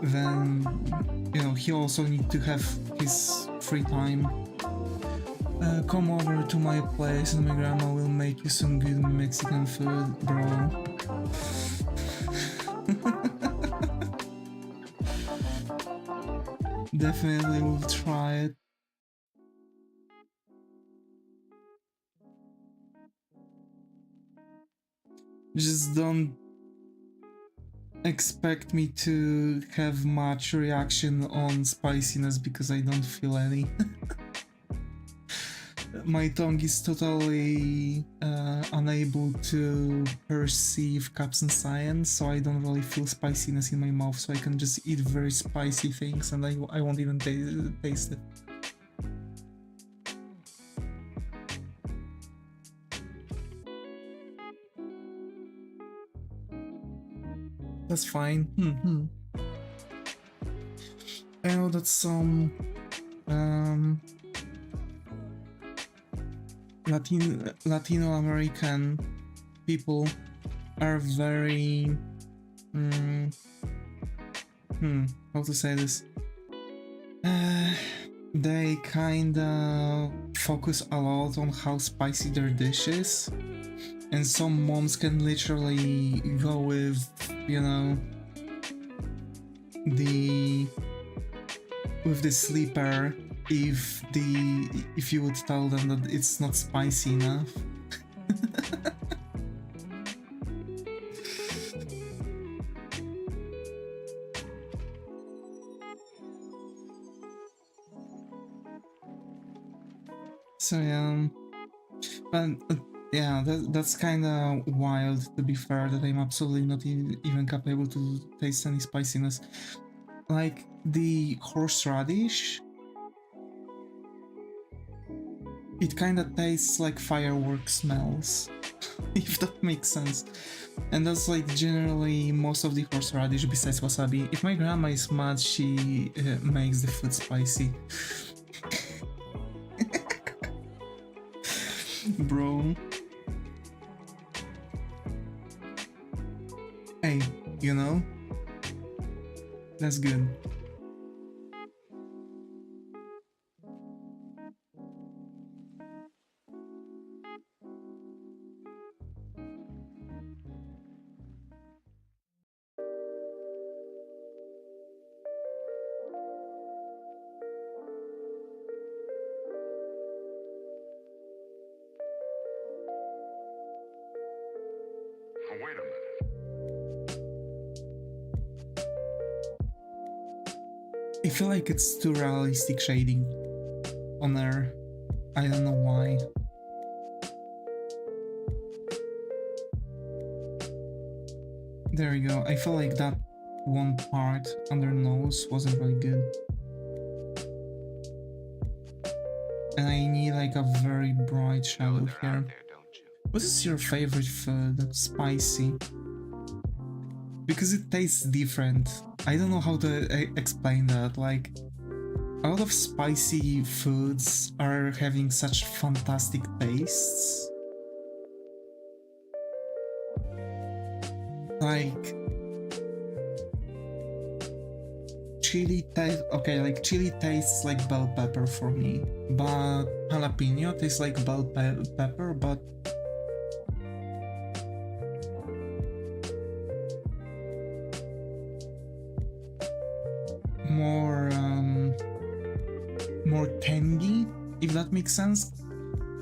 then, you know, he also needs to have his free time. Come over to my place and my grandma will make you some good Mexican food, bro. Definitely will try it. Just don't expect me to have much reaction on spiciness because I don't feel any. My tongue is totally unable to perceive capsaicin, so I don't really feel spiciness in my mouth, so I can just eat very spicy things and I won't even taste it. That's fine. I know that some Latino American people are very how to say this? They kinda focus a lot on how spicy their dish is, and some moms can literally go with, you know, the sleeper if you would tell them that it's not spicy enough. So yeah, but yeah, that's kind of wild, to be fair, that I'm absolutely not even capable to taste any spiciness. Like the horseradish, it kind of tastes like firework smells, if that makes sense. And that's like generally most of the horseradish besides wasabi. If my grandma is mad, she makes the food spicy. Bro. Hey, you know? That's good. Wait a minute. I feel like it's too realistic shading on there. I don't know why. There we go. I feel like that one part under nose wasn't really good. And I need like a very bright shadow here. What is your favorite food? Spicy? Because it tastes different. I don't know how to explain that. Like, a lot of spicy foods are having such fantastic tastes. Like, chili chili tastes like bell pepper for me, but jalapeno tastes like bell pepper, but more tangy, if that makes sense.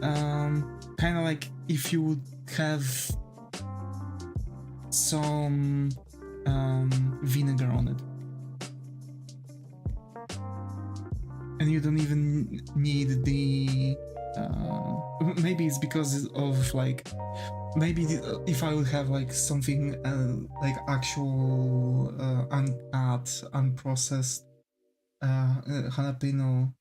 Kind of like if you would have some vinegar on it, and you don't even need the Maybe it's because of like, maybe if I would have like something like actual uncut, unprocessed jalapeno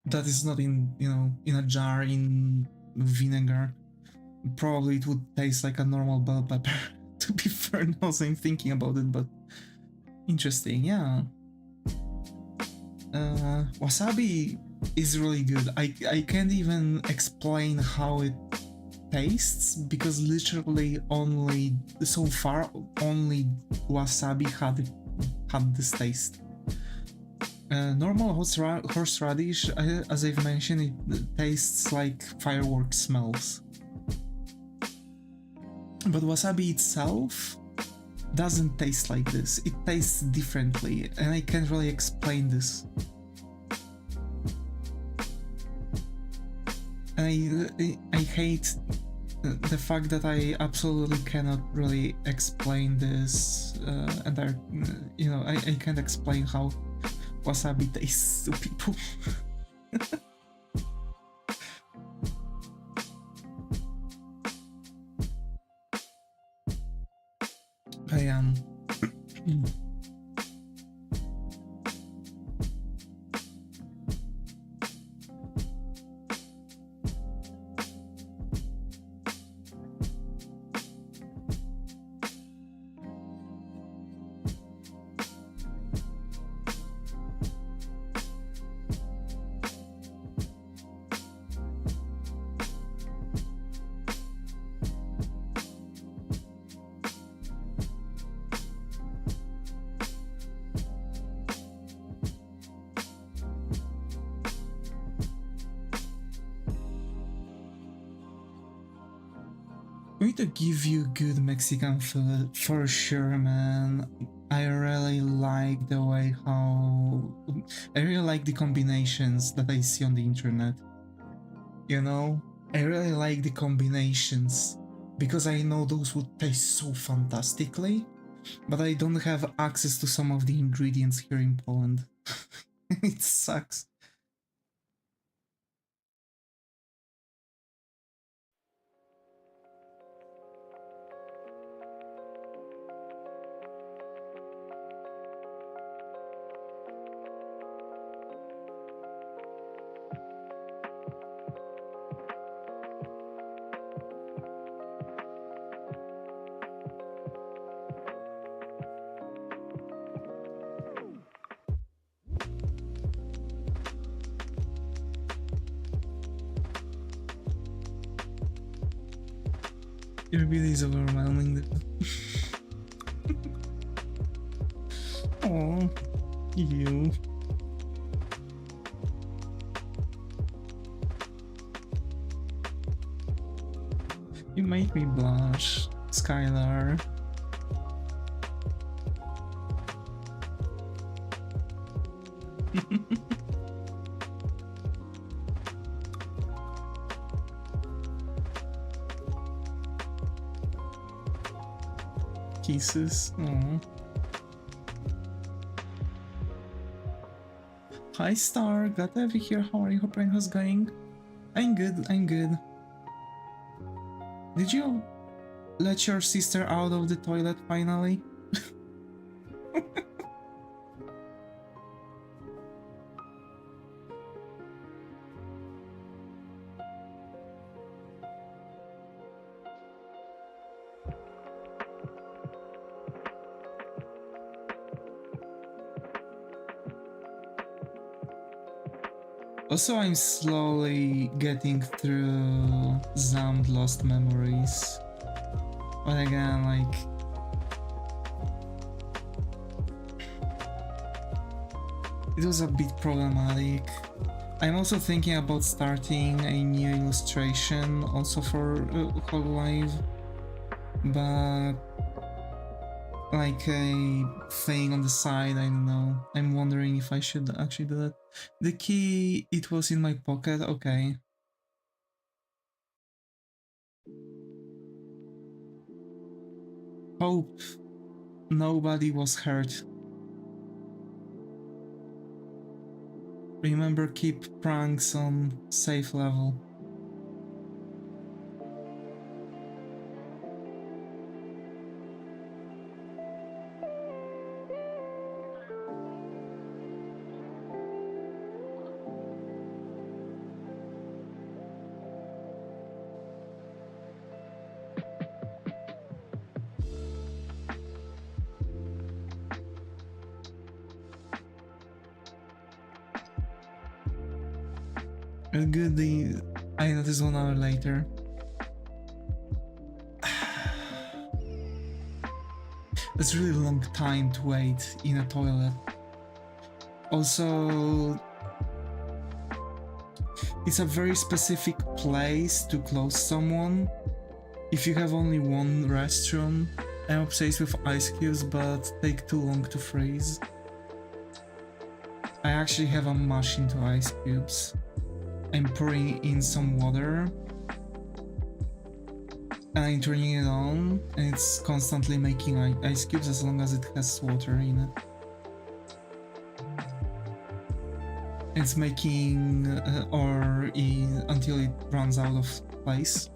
that is not in, you know, in a jar in vinegar, probably it would taste like a normal bell pepper. To be fair, now as I'm thinking about it, but interesting, yeah. Wasabi is really good. I can't even explain how it tastes because literally only so far only wasabi had this taste. Normal horseradish, as I've mentioned, it tastes like fireworks smells. But wasabi itself doesn't taste like this. It tastes differently, and I can't really explain this. And I hate the fact that I absolutely cannot really explain this, and I can't explain how wasabi tastes to people. I am. Going to give you good Mexican food for sure, man. I really like the way I really like the combinations that I see on the internet. You know, I really like the combinations because I know those would taste so fantastically, but I don't have access to some of the ingredients here in Poland. It sucks. Your beauty is overwhelming. Oh, you. You make me blush, Skylar. Kisses. Aww. Hi Star, glad to have you here. How are you? Hope how's going? I'm good, I'm good. Did you let your sister out of the toilet finally? Also, I'm slowly getting through Zammed Lost Memories. But again, like... it was a bit problematic. I'm also thinking about starting a new illustration also for Hololive. But... like a thing on the side, I don't know. I'm wondering if I should actually do that. The key, it was in my pocket, okay. Hope nobody was hurt. Remember, keep pranks on safe level. Good, I noticed 1 hour later. It's really long time to wait in a toilet. Also, it's a very specific place to close someone. If you have only one restroom, I'm obsessed with ice cubes, but take too long to freeze. I actually have a machine to ice cubes. I'm pouring in some water and I'm turning it on, and it's constantly making ice cubes as long as it has water in it. It's making until it runs out of place.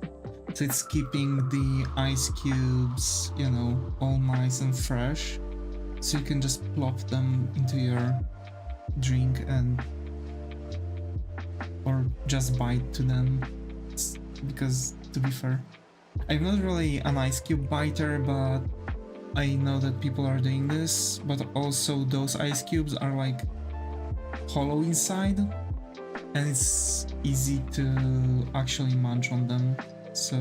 So it's keeping the ice cubes, you know, all nice and fresh. So you can just plop them into your drink or just bite to them. Because, to be fair, I'm not really an ice cube biter, but I know that people are doing this. But also those ice cubes are like hollow inside, and it's easy to actually munch on them. So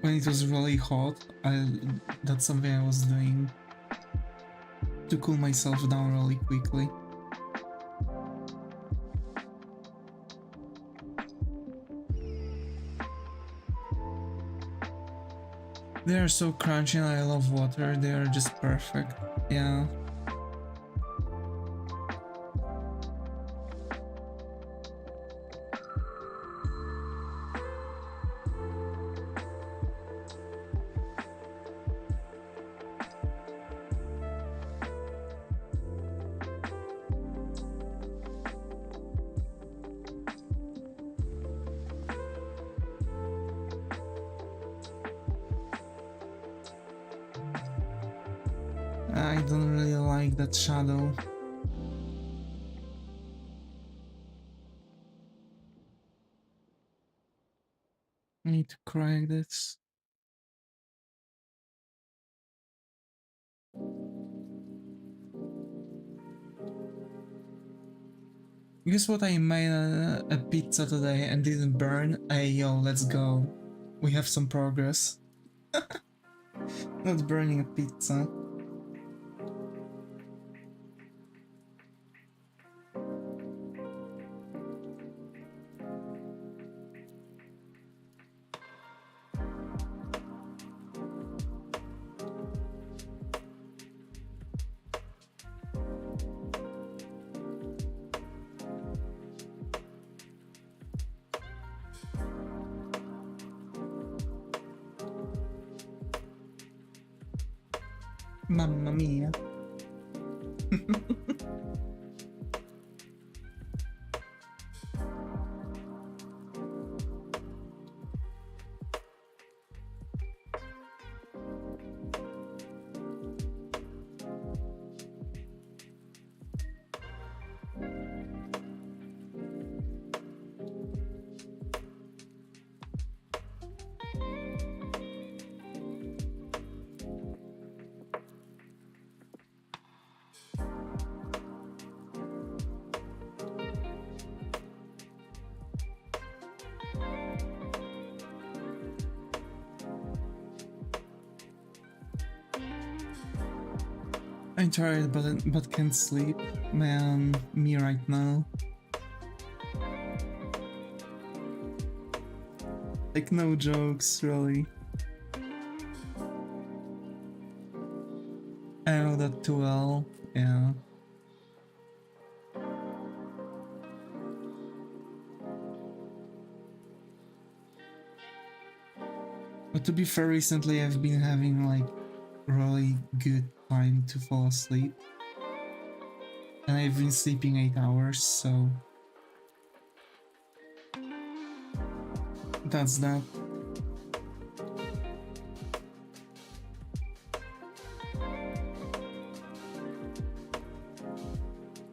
when it was really hot, that's something I was doing to cool myself down really quickly. They are so crunchy and I love water, they are just perfect, yeah. I don't really like that shadow. I need to correct this. Guess what, I made a pizza today and didn't burn? Hey yo, let's go. We have some progress. Not burning a pizza. Mamma mia. I'm tired, but can't sleep. Man, me right now. Like, no jokes, really. I know that too well, yeah. But to be fair, recently I've been having like really good time to fall asleep. and I've been sleeping 8 hours, so that's that.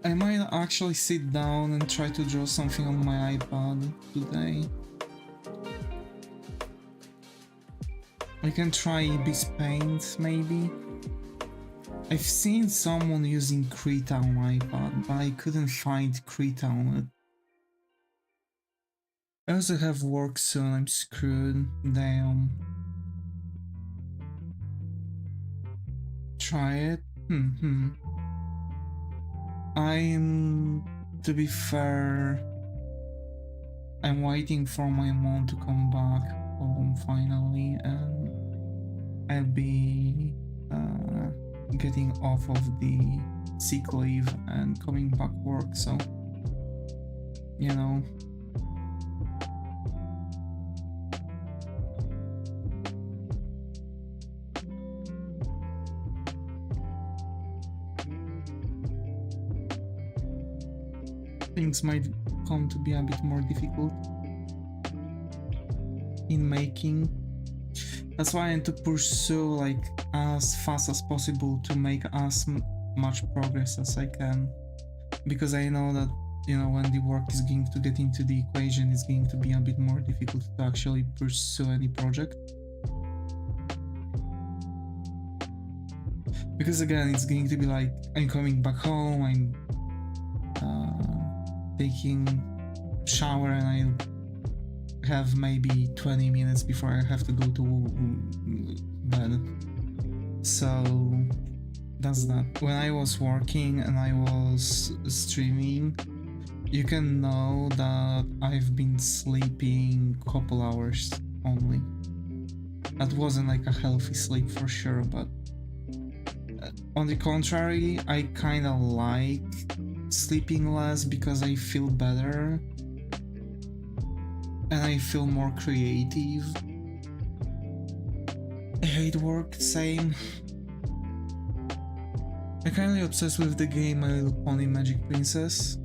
I might actually sit down and try to draw something on my iPad today. I can try Ibis Paint, maybe. I've seen someone using Krita on iPad, but I couldn't find Krita on it. I also have work soon, I'm screwed. Damn. Try it? To be fair, I'm waiting for my mom to come back home finally, and I'll be getting off of the sick leave and coming back work, so you know. Things might come to be a bit more difficult in making. That's why I need to pursue like as fast as possible to make as much progress as I can, because I know that, you know, when the work is going to get into the equation, it's going to be a bit more difficult to actually pursue any project. Because again, it's going to be like I'm coming back home, I'm taking shower, and I have maybe 20 minutes before I have to go to bed. So that's that. When I was working and I was streaming, you can know that I've been sleeping a couple hours only. That wasn't like a healthy sleep for sure, but on the contrary, I kinda like sleeping less because I feel better and I feel more creative. I hate work, same. I'm currently obsessed with the game My Little Pony Magic Princess.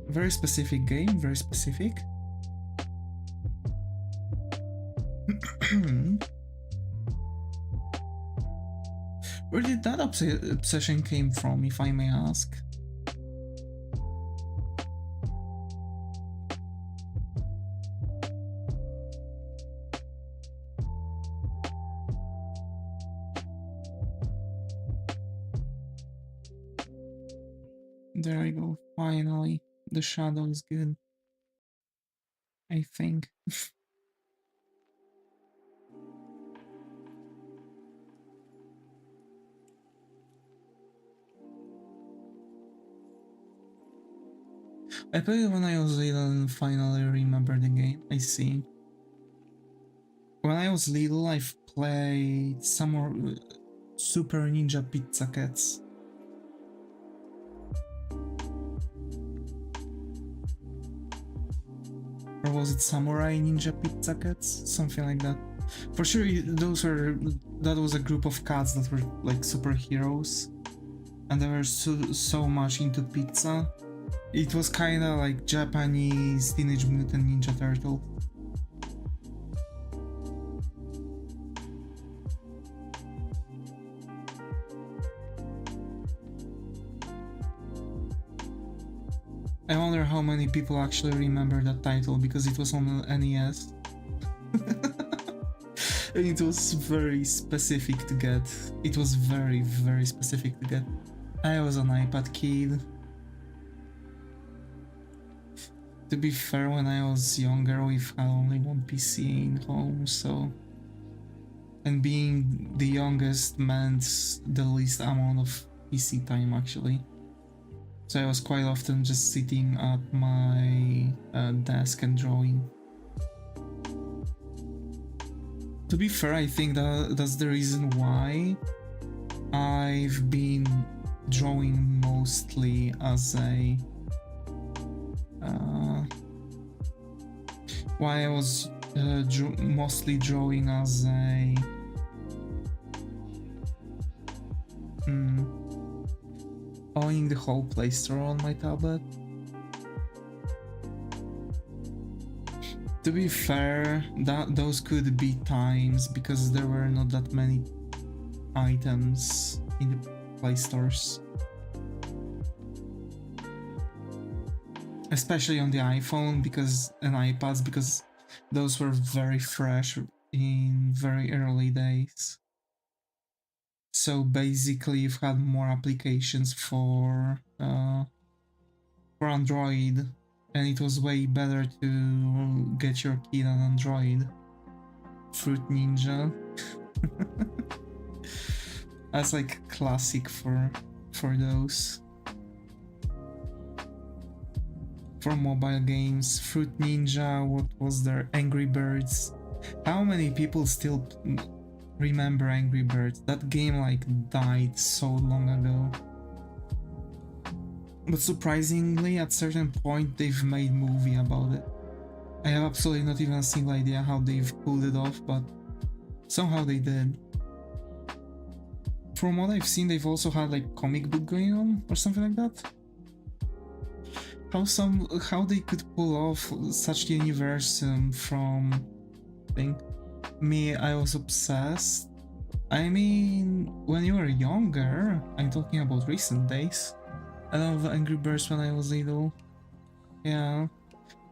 Very specific game, very specific. Where did that obsession came from, if I may ask? There I go, finally. The shadow is good, I think. I played it when I was little and finally remember the game. I see. When I was little, I've played some more Super Ninja Pizza Cats. Or was it Samurai Ninja Pizza Cats? Something like that. For sure, that was a group of cats that were like superheroes, and they were so much into pizza. It was kind of like Japanese Teenage Mutant Ninja Turtle. I wonder how many people actually remember that title, because it was on NES. And it was very specific to get. It was very, very specific to get. I was an iPad kid. To be fair, when I was younger, we've had only one PC in home, so... And being the youngest meant the least amount of PC time, actually. So I was quite often just sitting at my desk and drawing. To be fair, I think that's the reason why I've been drawing mostly as a... why I was mostly drawing as a... owning the whole Play Store on my tablet. To be fair, those could be times because there were not that many items in the Play Stores. Especially on the iPhone and iPads, because those were very fresh in very early days. So basically you've had more applications for Android, and it was way better to get your key on Android. Fruit Ninja. That's like classic for those. For mobile games, Fruit Ninja, what was there? Angry Birds. How many people still remember Angry Birds? That game like died so long ago. But surprisingly, at certain point they've made movie about it. I have absolutely not even a single idea how they've pulled it off, but somehow they did. From what I've seen, they've also had like comic book going on or something like that. How they could pull off such universe from thing. Me, I was obsessed. I mean, when you were younger, I'm talking about recent days. I love Angry Birds when I was little. Yeah.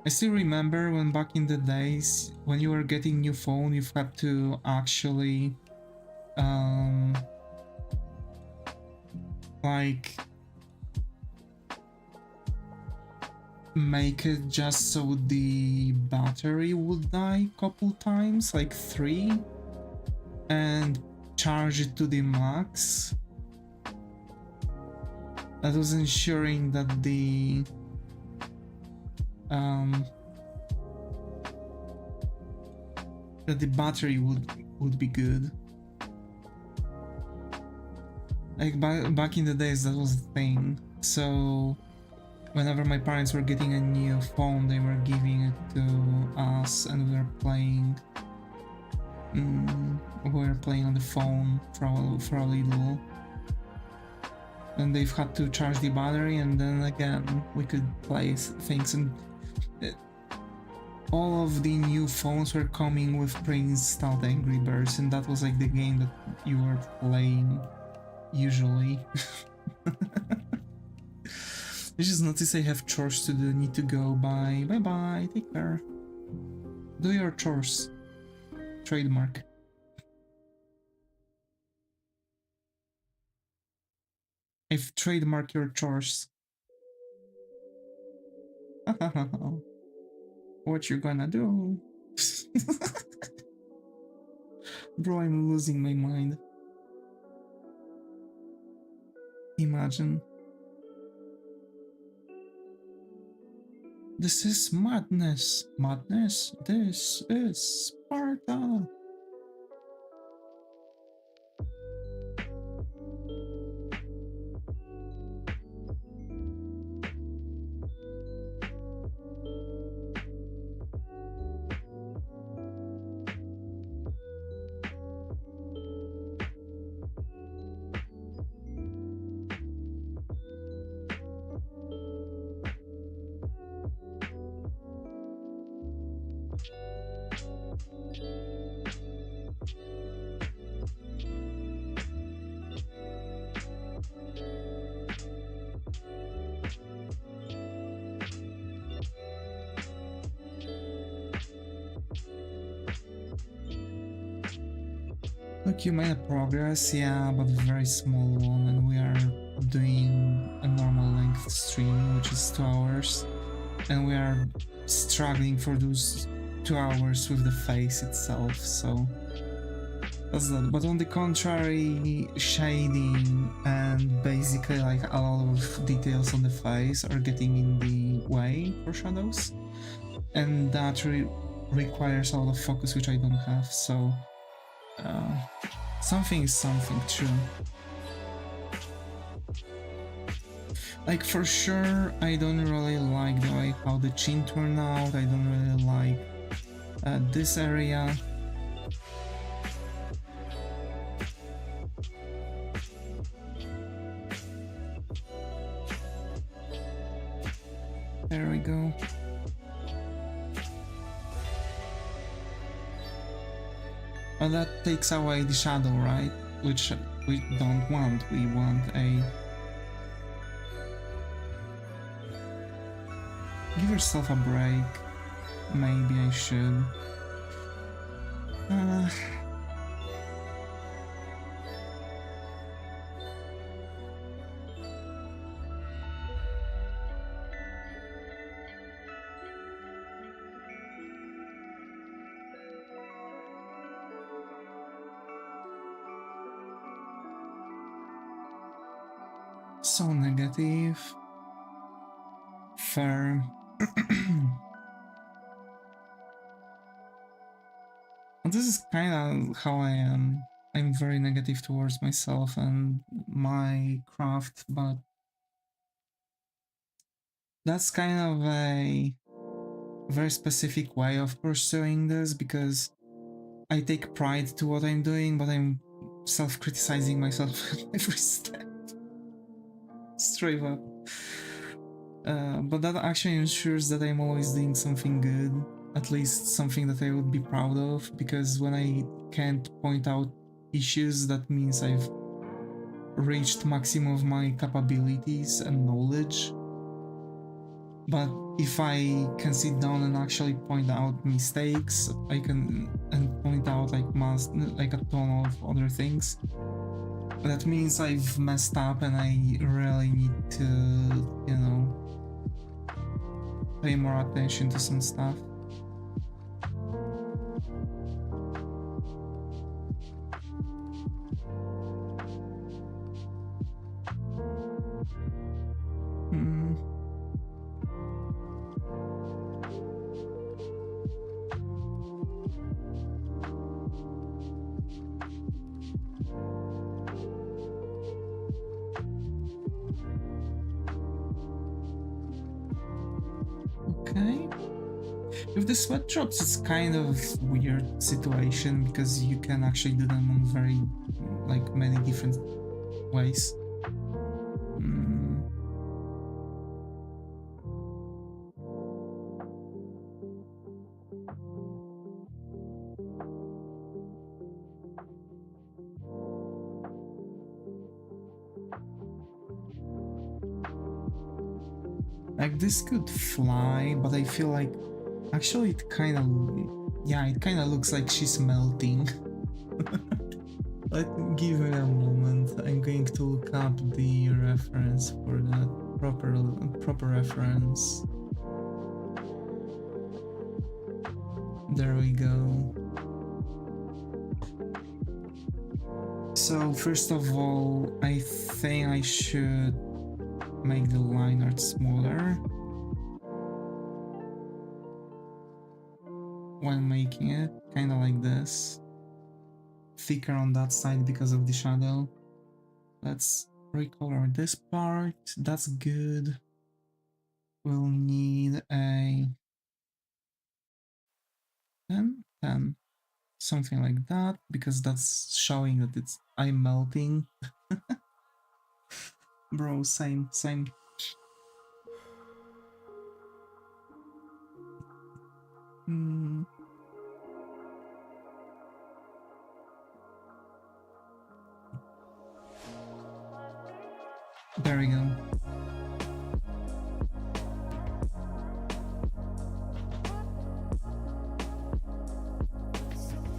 I still remember when back in the days, when you were getting new phone, you've had to actually like make it just so the battery would die a couple times, like 3, and charge it to the max. That was ensuring that the battery would be good. Like back in the days, that was the thing. So whenever my parents were getting a new phone, they were giving it to us, and we were playing. We were playing on the phone for a little, and they've had to charge the battery, and then again we could play things. And all of the new phones were coming with pre-installed Angry Birds, and that was like the game that you were playing usually. I just noticed I have chores to do, need to go. Bye bye, take care. Do your chores. Trademark. I've trademarked your chores. What you gonna do? Bro, I'm losing my mind. Imagine. This is madness. Madness. This is Sparta. Look, you made a progress, yeah, but a very small one, and we are doing a normal length stream, which is 2 hours, and we are struggling for those 2 hours with the face itself, so that's that. But on the contrary, shading and basically like a lot of details on the face are getting in the way for shadows, and that requires a lot of focus, which I don't have, so something is something, true. Like, for sure, I don't really like the way how the chin turned out. I don't really like this area. There we go. Well, that takes away the shadow, right? Which we don't want. We want a... Give yourself a break. Maybe I should. So negative. Fair. This is kind of how I am. I'm very negative towards myself and my craft, but that's kind of a very specific way of pursuing this because I take pride to what I'm doing, but I'm self-criticizing myself every step. Straight up. But that actually ensures that I'm always doing something good, at least something that I would be proud of, because when I can't point out issues, that means I've reached maximum of my capabilities and knowledge. But if I can sit down and actually point out mistakes, I can and point out like a ton of other things. That means I've messed up and I really need to, you know, pay more attention to some stuff. Okay. With the sweat drops, it's kind of weird situation because you can actually do them on very, like, many different ways. Like, this could fly, but I feel like actually it kind of, yeah, it kind of looks like she's melting. Give me a moment. I'm going to look up the reference for that proper reference. There we go. So first of all, I think I should make the line art smaller when making it, kind of like this. Thicker on that side because of the shadow. Let's recolor this part. That's good. We'll need a 10, something like that, because that's showing that I'm melting. Bro, same. There we go.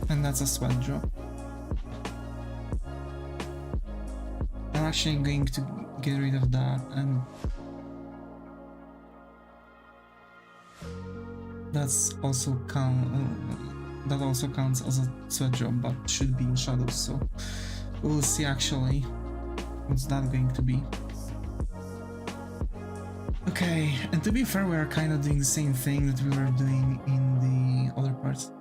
And that's a sweat drop. I'm actually going to get rid of that, and that also counts as a sweat drop, but should be in shadows, so we'll see actually what's that going to be. Okay, and to be fair, we are kind of doing the same thing that we were doing in the other parts.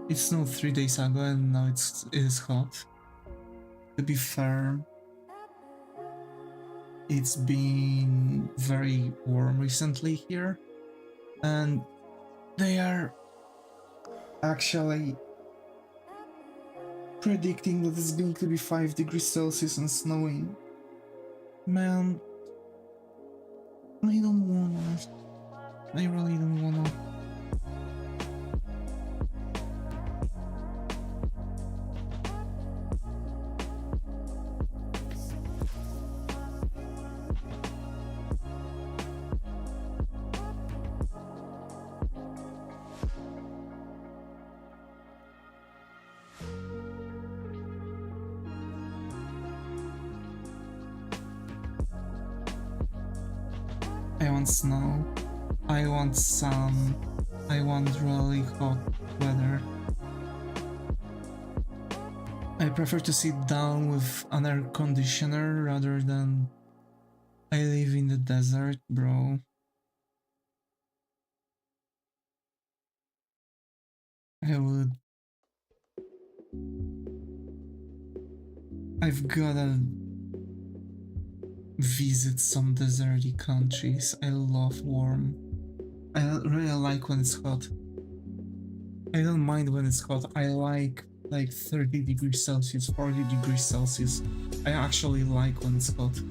It snowed 3 days ago and now it is hot. To be fair, it's been very warm recently here, and they are actually predicting that it's going to be 5 degrees Celsius and snowing. Man, I don't wanna. I really don't wanna. I want snow. I want sun. I want really hot weather. I prefer to sit down with an air conditioner rather than I live in the desert, bro. I would. I've gotta visit some deserty countries. I love warm. I really like when it's hot. I don't mind when it's hot. I like 30 degrees Celsius, 40 degrees Celsius. I actually like when it's hot.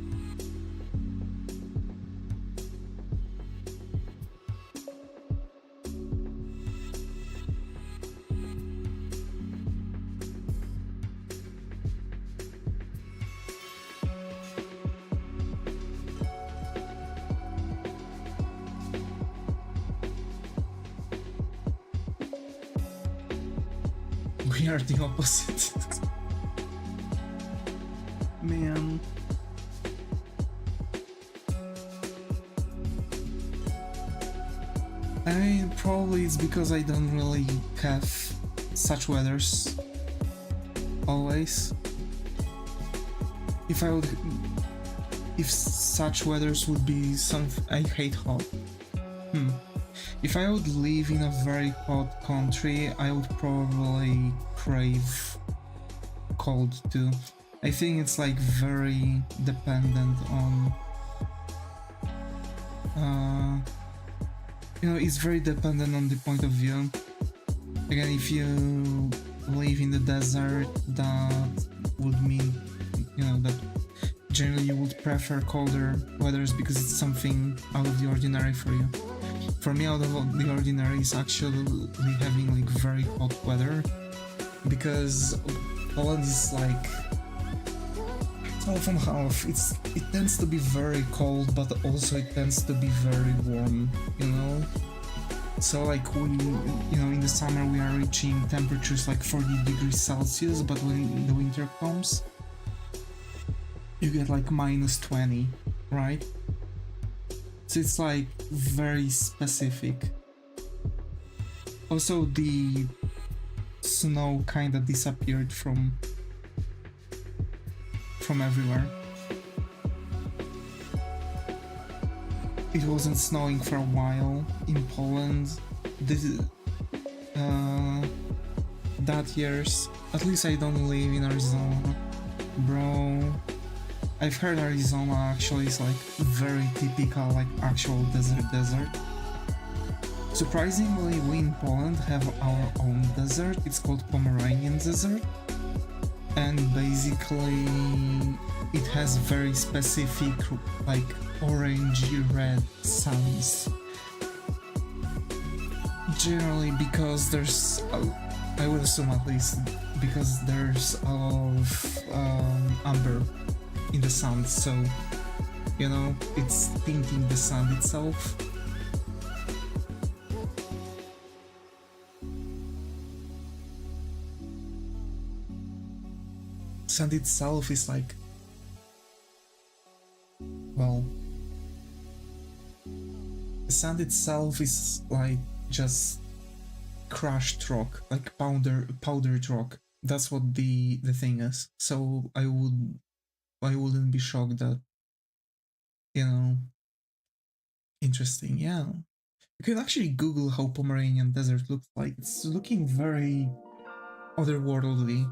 We are the opposite. Man. I mean, probably it's because I don't really have such weathers always. If such weathers would be something, I hate hot. If I would live in a very hot country, I would probably crave cold too. I think it's like very dependent on it's very dependent on the point of view. Again, if you live in the desert, that would mean that generally you would prefer colder weathers because it's something out of the ordinary for you. For me, out of the ordinary is actually having like very hot weather, because Poland is like half and half. It tends to be very cold, but also it tends to be very warm, So like we, in the summer we are reaching temperatures like 40 degrees Celsius, but when the winter comes, you get like -20, right? So it's like very specific. Also, the snow kinda disappeared from everywhere. It wasn't snowing for a while in Poland. That years. At least I don't live in Arizona, bro. I've heard Arizona actually is like very typical, like actual desert. Surprisingly, we in Poland have our own desert. It's called Pomeranian Desert, and basically it has very specific like orangey red suns. Generally because there's, I would assume at least, because there's a lot of amber in the sun, so it's tinting the sun itself. Sand itself is like, well, the sand itself is like just crushed rock, like powdered rock. That's what the thing is. So I wouldn't be shocked that, interesting. Yeah, you can actually Google how Pomeranian Desert looks like. It's looking very otherworldly.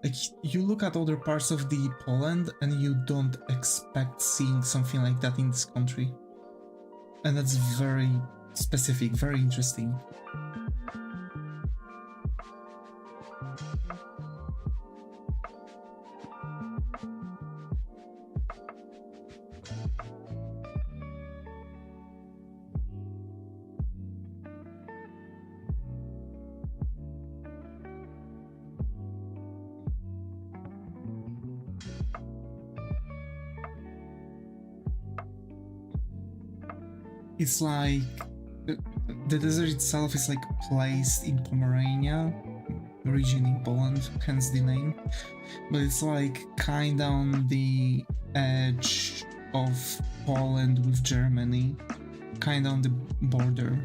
Like, you look at other parts of the Poland and you don't expect seeing something like that in this country. And that's very specific, very interesting. it's like the desert itself is like placed in Pomerania, region in Poland, hence the name. But it's like kinda on the edge of Poland with Germany, kinda on the border.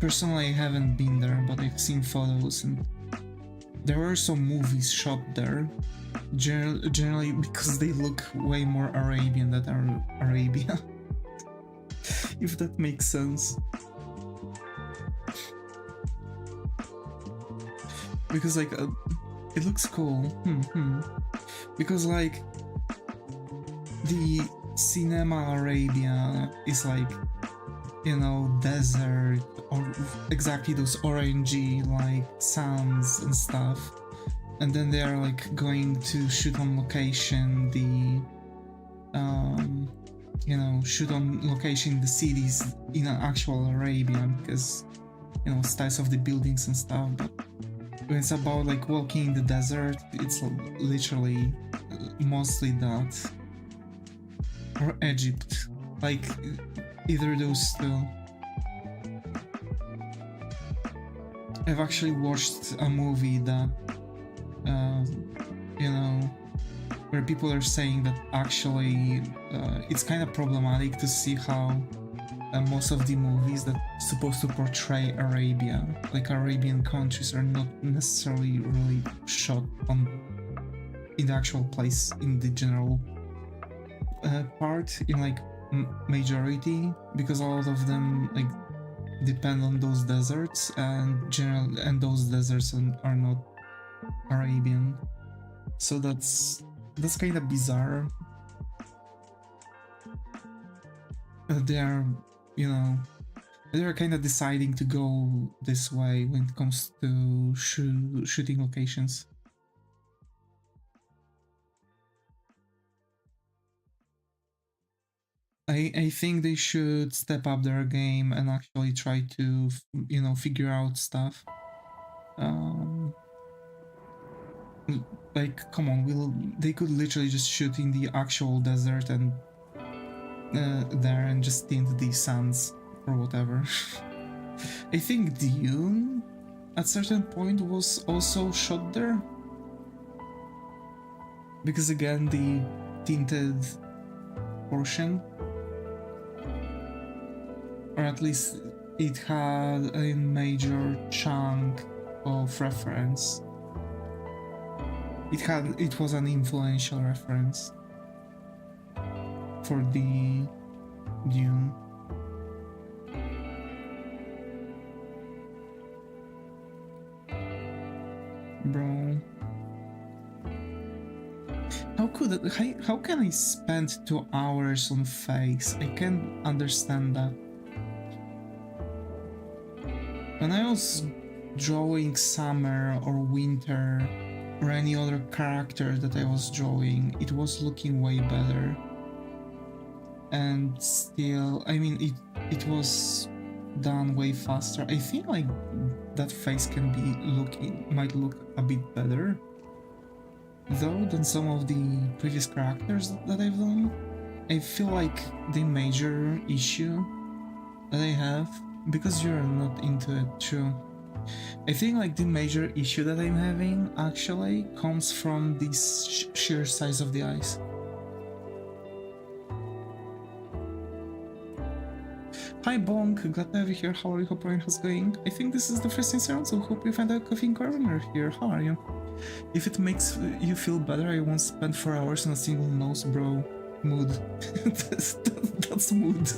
Personally, I haven't been there, but I've seen photos, and there were some movies shot there. Generally because they look way more Arabian than Arabia. If that makes sense. Because like it looks cool. Because like the cinema Arabia is like, you know, desert or exactly those orangey like sands and stuff, and then they are like going to shoot on location the you know, shoot on location the cities in an actual Arabia, because, you know, styles of the buildings and stuff. But when it's about like walking in the desert, it's literally mostly that, or Egypt, like either those two. I've actually watched a movie that you know, where people are saying that actually it's kind of problematic to see how most of the movies that are supposed to portray Arabia, like Arabian countries, are not necessarily really shot in the actual place, in the general part, in like majority, because a lot of them like depend on those deserts, and those deserts are not Arabian. So that's kind of bizarre. They are, you know, they're kind of deciding to go this way when it comes to shooting locations. I think they should step up their game and actually try to, you know, figure out stuff. Like, come on, they could literally just shoot in the actual desert and there and just tint the sands or whatever. I think Dune at certain point was also shot there, because again the tinted portion, or at least it had a major chunk of reference. It was an influential reference for the Dune. Bro, how can I spend 2 hours on face? I can't understand that. When I was drawing summer or winter or any other character that I was drawing, it was looking way better. And still, I mean, it was done way faster. I think like that face might look a bit better though than some of the previous characters that I've done. I feel like the major issue that I have, because you're not into it too, I think like the major issue that I'm having actually comes from the sheer size of the eyes. Hi Bonk, glad to have you here. How are you? Hope everything is going. I think this is the first incident, so hope you find a coffee corner here. How are you? If it makes you feel better, I won't spend 4 hours on a single nose, bro. Mood. that's mood.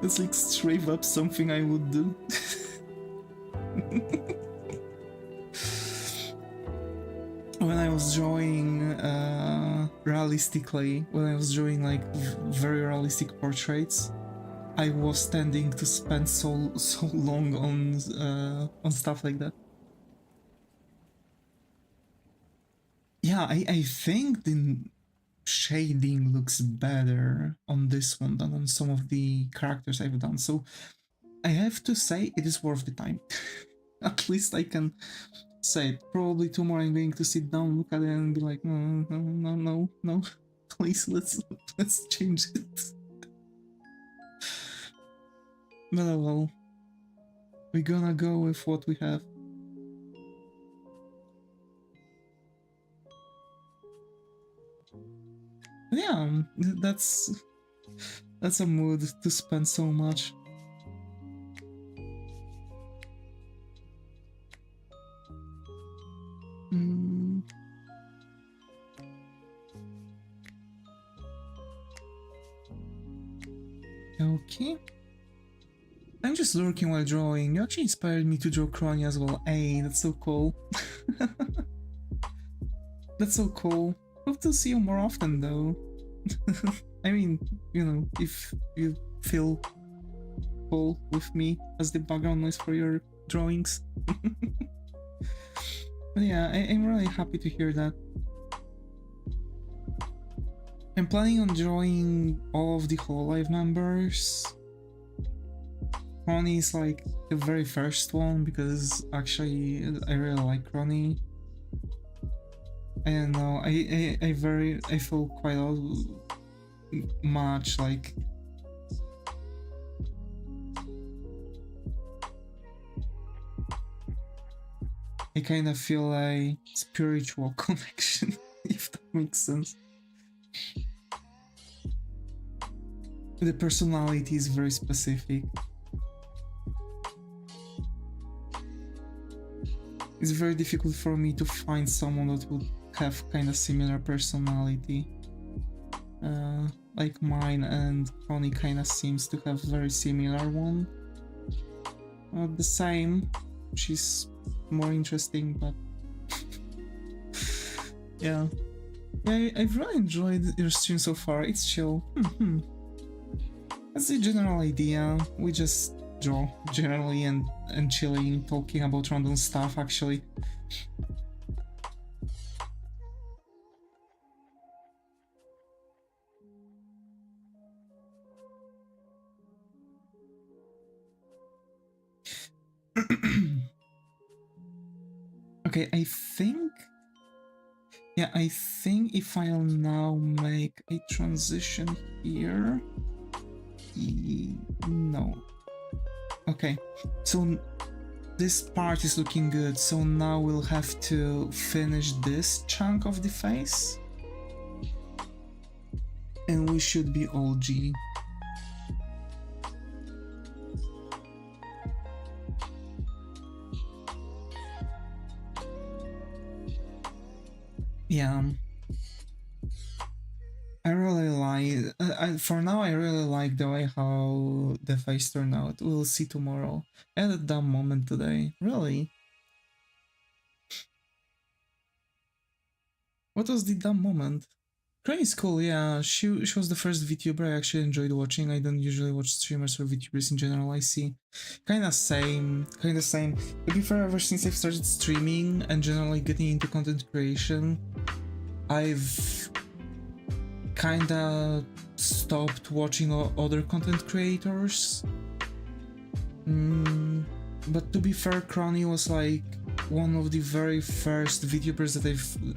That's like straight up something I would do. When I was drawing realistically, when I was drawing like very realistic portraits, I was tending to spend so long on stuff like that. Yeah, I think the shading looks better on this one than on some of the characters I've done, so I have to say it is worth the time. At least I can say it. Probably tomorrow I'm going to sit down, look at it and be like, no. Please, let's change it. But well, we're gonna go with what we have. But yeah, that's a mood to spend so much. Okay. I'm just lurking while drawing. You actually inspired me to draw Kronii as well. Hey, that's so cool. That's so cool. Hope to see you more often though. I mean, you know, if you feel cool with me as the background noise for your drawings. But yeah, I'm really happy to hear that. I'm planning on drawing all of the Hololive members. Kronii is like the very first one because actually I really like Kronii. I don't know, I feel quite much like I kind of feel a spiritual connection, if that makes sense. The personality is very specific. It's very difficult for me to find someone that would have kind of similar personality. Like mine and Kronii kind of seems to have very similar one. Not the same, which is more interesting, but yeah. I've really enjoyed your stream so far. It's chill. That's the general idea. We just draw generally and chilling, talking about random stuff actually. Okay, I think if I'll now make a transition here. No. Okay, so this part is looking good, so now we'll have to finish this chunk of the face. And we should be all G. Yeah. I really like, for now I really like the way how the face turned out. We'll see tomorrow. I had a dumb moment today. Really? What was the dumb moment? Kronii is cool, yeah. She was the first VTuber I actually enjoyed watching. I don't usually watch streamers or VTubers in general, I see. Kinda same. To be fair, ever since I've started streaming and generally getting into content creation, I've kinda stopped watching other content creators. But to be fair, Kronii was like one of the very first VTubers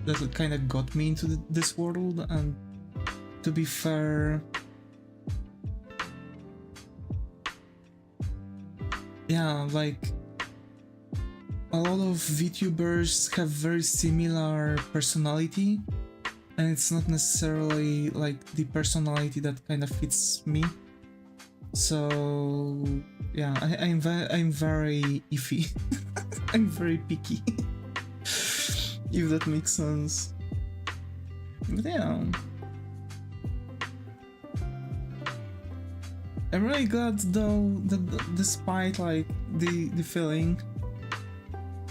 that kind of got me into this world, and to be fair, yeah, like a lot of VTubers have very similar personality, and it's not necessarily like the personality that kind of fits me. So yeah, I'm very iffy. I'm very picky. If that makes sense. But yeah, I'm really glad though that despite like the feeling,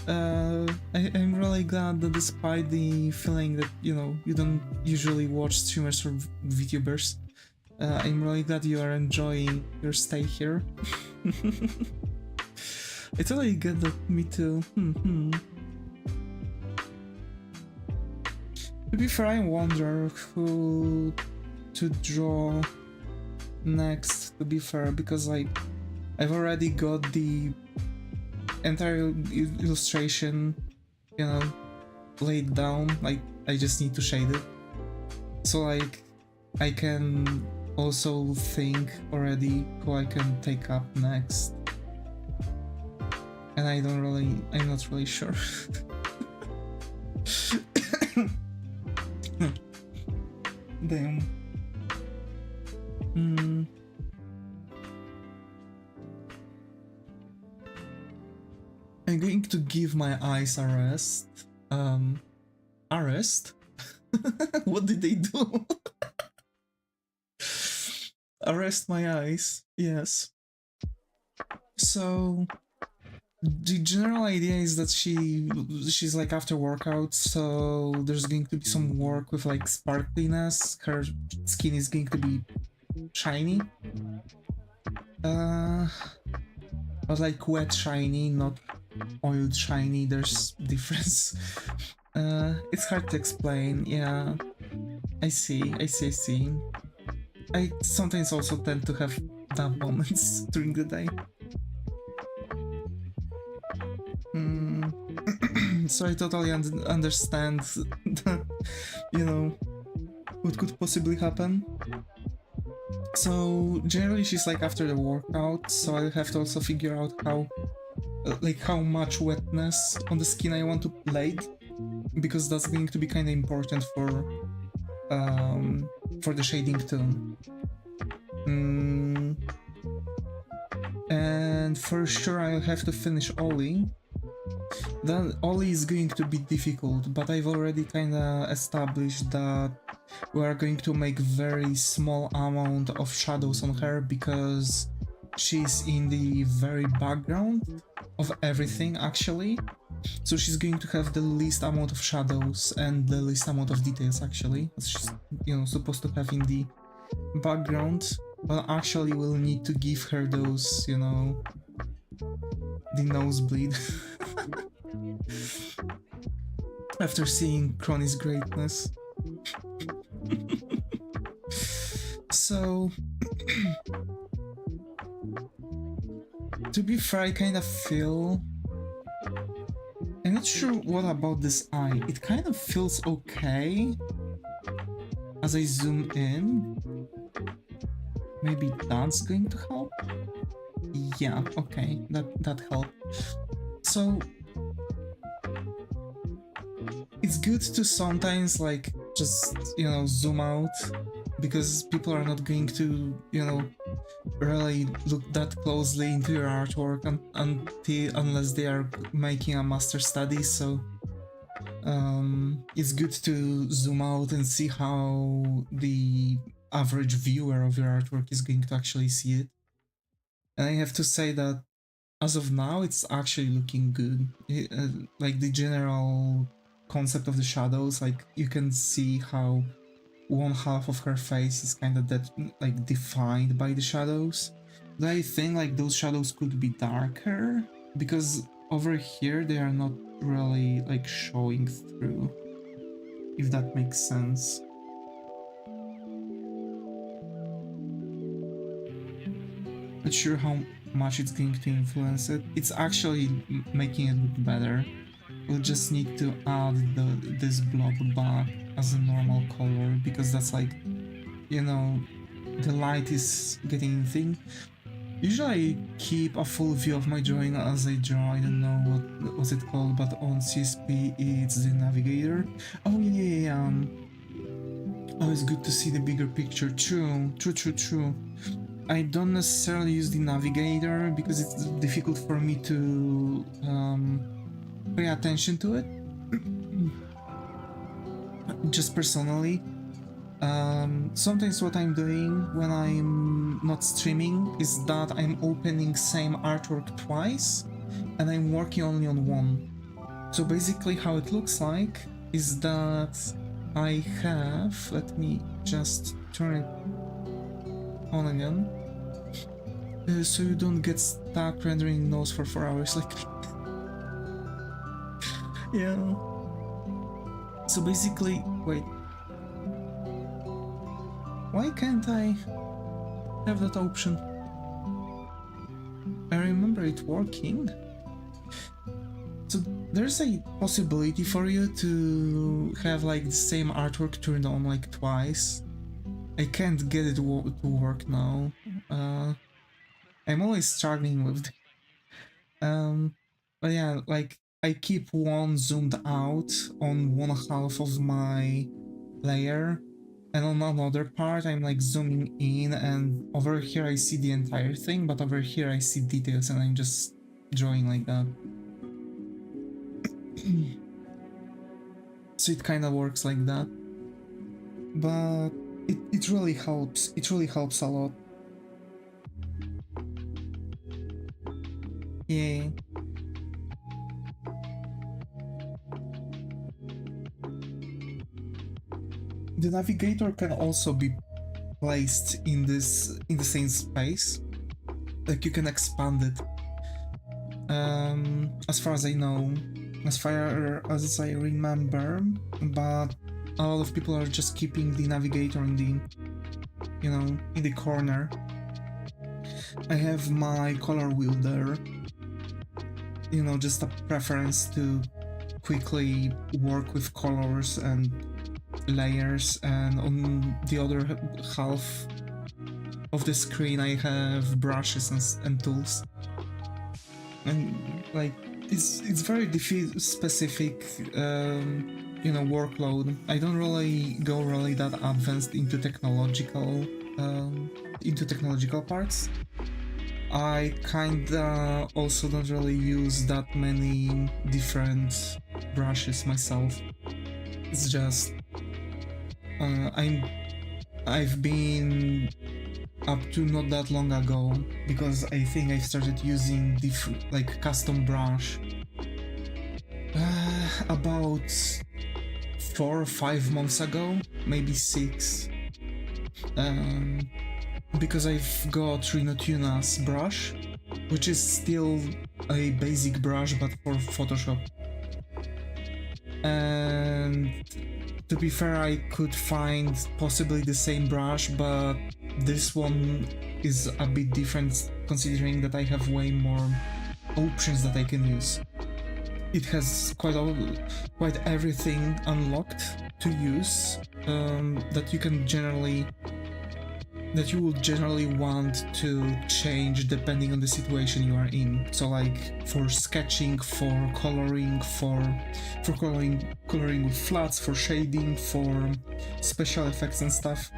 I'm really glad that despite the feeling that, you know, you don't usually watch streamers or VTubers, I'm really glad you are enjoying your stay here. I totally get that, me too. To be fair, I wonder who to draw next, to be fair, because like I've already got the entire illustration, you know, laid down. Like I just need to shade it. So like I can also think already who I can take up next. And I'm not really sure. Damn. I'm going to give my eyes a rest. Arrest? What did they do? Arrest my eyes, yes. So the general idea is that she's like after workout, so there's going to be some work with like sparkliness. Her skin is going to be shiny. But like wet shiny, not oiled shiny, there's difference. It's hard to explain, yeah. I see. I sometimes also tend to have that moments during the day. So I totally understand that, you know, what could possibly happen. So generally she's like after the workout, so I have to also figure out how much wetness on the skin I want to lay, because that's going to be kind of important for the shading tone. And for sure I'll have to finish Ollie. Then Ollie is going to be difficult, but I've already kinda established that we are going to make very small amount of shadows on her because she's in the very background of everything actually. So she's going to have the least amount of shadows and the least amount of details actually. She's, you know, supposed to have in the background, but actually we'll need to give her those, you know, the nosebleed. After seeing Kronii's greatness. So to be fair, I kind of feel, I'm not sure what about this eye. It kind of feels okay as I zoom in. Maybe that's going to help. Yeah, okay, that helped. So it's good to sometimes like just, you know, zoom out, because people are not going to, you know, really look that closely into your artwork unless they are making a master study. So it's good to zoom out and see how the average viewer of your artwork is going to actually see it. And I have to say that as of now it's actually looking good. Like the general concept of the shadows, like you can see how one half of her face is kind of like defined by the shadows. But I think like those shadows could be darker, because over here they are not really like showing through, if that makes sense. Not sure how much it's going to influence it. It's actually making it look better. We'll just need to add this blob back as a normal color, because that's like, you know, the light is getting thing. Usually I keep a full view of my drawing as I draw. I don't know what was it called, but on CSP it's the navigator. Oh yeah. Always good to see the bigger picture. True. I don't necessarily use the navigator because it's difficult for me to pay attention to it. Just personally. Sometimes what I'm doing when I'm not streaming is that I'm opening same artwork twice and I'm working only on one. So basically how it looks like is that I have, let me just turn it on again, so you don't get stuck rendering nose for 4 hours like yeah. So basically, wait, why can't I have that option? I remember it working. So there's a possibility for you to have like the same artwork turned on like twice. I can't get it to work now. I'm always struggling with it. But yeah, like I keep one zoomed out on one half of my layer, and on another part I'm like zooming in, and over here I see the entire thing, but over here I see details, and I'm just drawing like that. So it kind of works like that, but it really helps. It really helps a lot. Yeah. The navigator can also be placed in the same space. Like you can expand it. As far as I know, as far as I remember, but a lot of people are just keeping the navigator in the, you know, in the corner. I have my color wheel there. You know, just a preference to quickly work with colors and layers, and on the other half of the screen I have brushes and tools, and like it's very specific you know, workload. I don't really go that advanced into technological parts. I kinda also don't really use that many different brushes myself. It's just I've been up to not that long ago, because I think I started using different, like, custom brush about 4 or 5 months ago, maybe 6. Because I've got Rinotuna's brush, which is still a basic brush but for Photoshop. And to be fair, I could find possibly the same brush, but this one is a bit different considering that I have way more options that I can use. It has quite everything unlocked to use that you would generally want to change depending on the situation you are in. So like for sketching, for coloring, for coloring with flats, for shading, for special effects and stuff.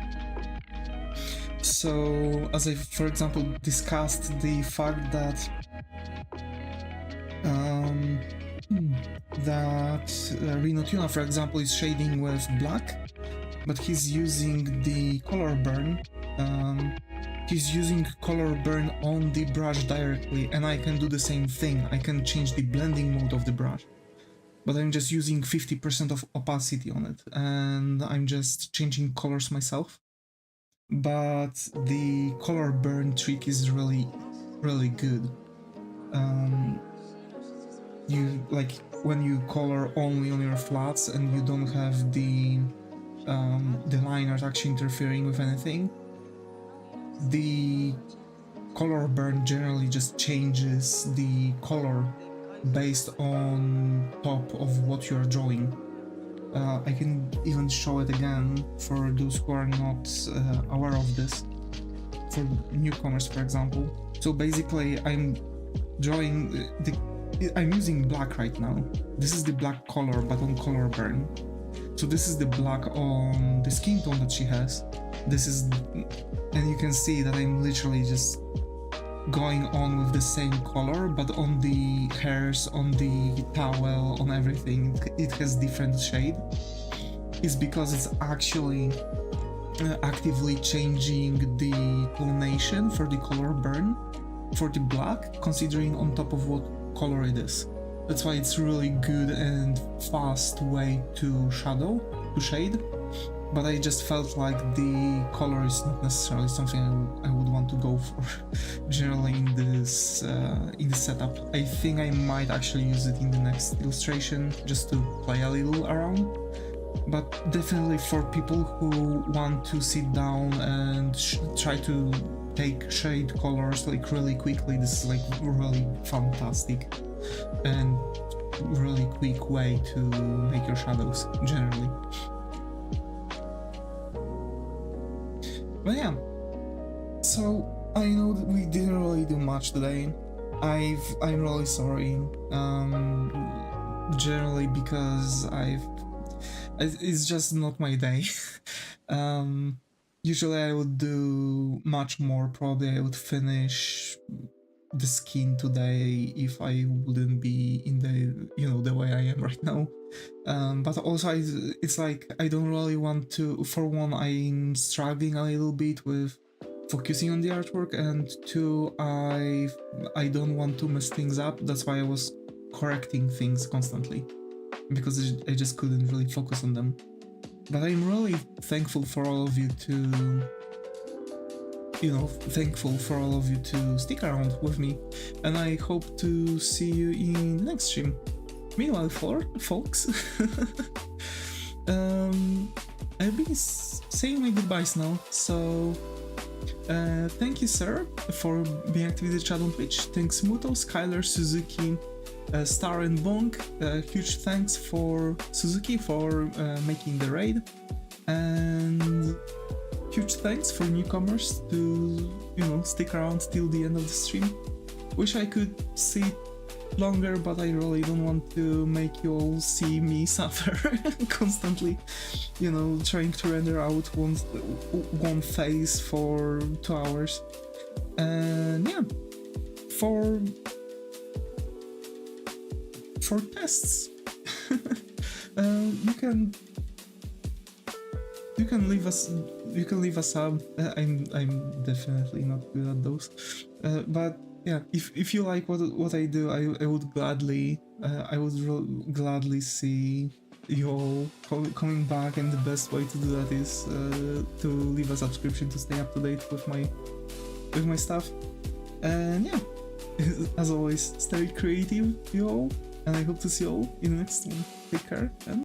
So as I, for example, discussed the fact that Rinotuna, for example, is shading with black, but he's using the color burn. He's using color burn on the brush directly, and I can do the same thing. I can change the blending mode of the brush, but I'm just using 50% of opacity on it, and I'm just changing colors myself. But the color burn trick is really good. You, like, when you color only on your flats and you don't have the liners actually interfering with anything, the color burn generally just changes the color based on top of what you're drawing. I can even show it again for those who are not aware of this, for newcomers, for example. So basically I'm drawing I'm using black right now. This is the black color, but on color burn. So this is the black on the skin tone that she has. This is, and you can see that I'm literally just going on with the same color, but on the hairs, on the towel, on everything, it has different shade. It's because it's actually actively changing the tonation for the color burn for the black, considering on top of what color it is. That's why it's really good and fast way to shade. But I just felt like the color is not necessarily something I would want to go for generally in this setup. I think I might actually use it in the next illustration just to play a little around. But definitely for people who want to sit down and try to take shade colors like really quickly, this is like really fantastic and really quick way to make your shadows generally. But yeah, so I know that we didn't really do much today. I'm really sorry. Generally because it's just not my day. Usually I would do much more. Probably I would finish the skin today if I wouldn't be in the way I am right now. But also it's like I don't really want to. For one, I'm struggling a little bit with focusing on the artwork, and two, I don't want to mess things up. That's why I was correcting things constantly, because I just couldn't really focus on them. But I'm really thankful for all of you to stick around with me, and I hope to see you in the next stream. Meanwhile, folks, I'll be saying my goodbyes now, so thank you, sir, for being active in the chat on Twitch. Thanks Muto, Skylar, Suzuki, Star and Bonk. Huge thanks for Suzuki for making the raid, and huge thanks for newcomers to stick around till the end of the stream. Wish I could see longer, but I really don't want to make you all see me suffer constantly, trying to render out one phase for 2 hours. And yeah, for tests, you can leave a sub. I'm definitely not good at those, but yeah, if you like what I do, I would gladly see you all coming back, and the best way to do that is to leave a subscription to stay up to date with my stuff. And yeah, as always, stay creative, you all, and I hope to see you all in the next one. Take care, and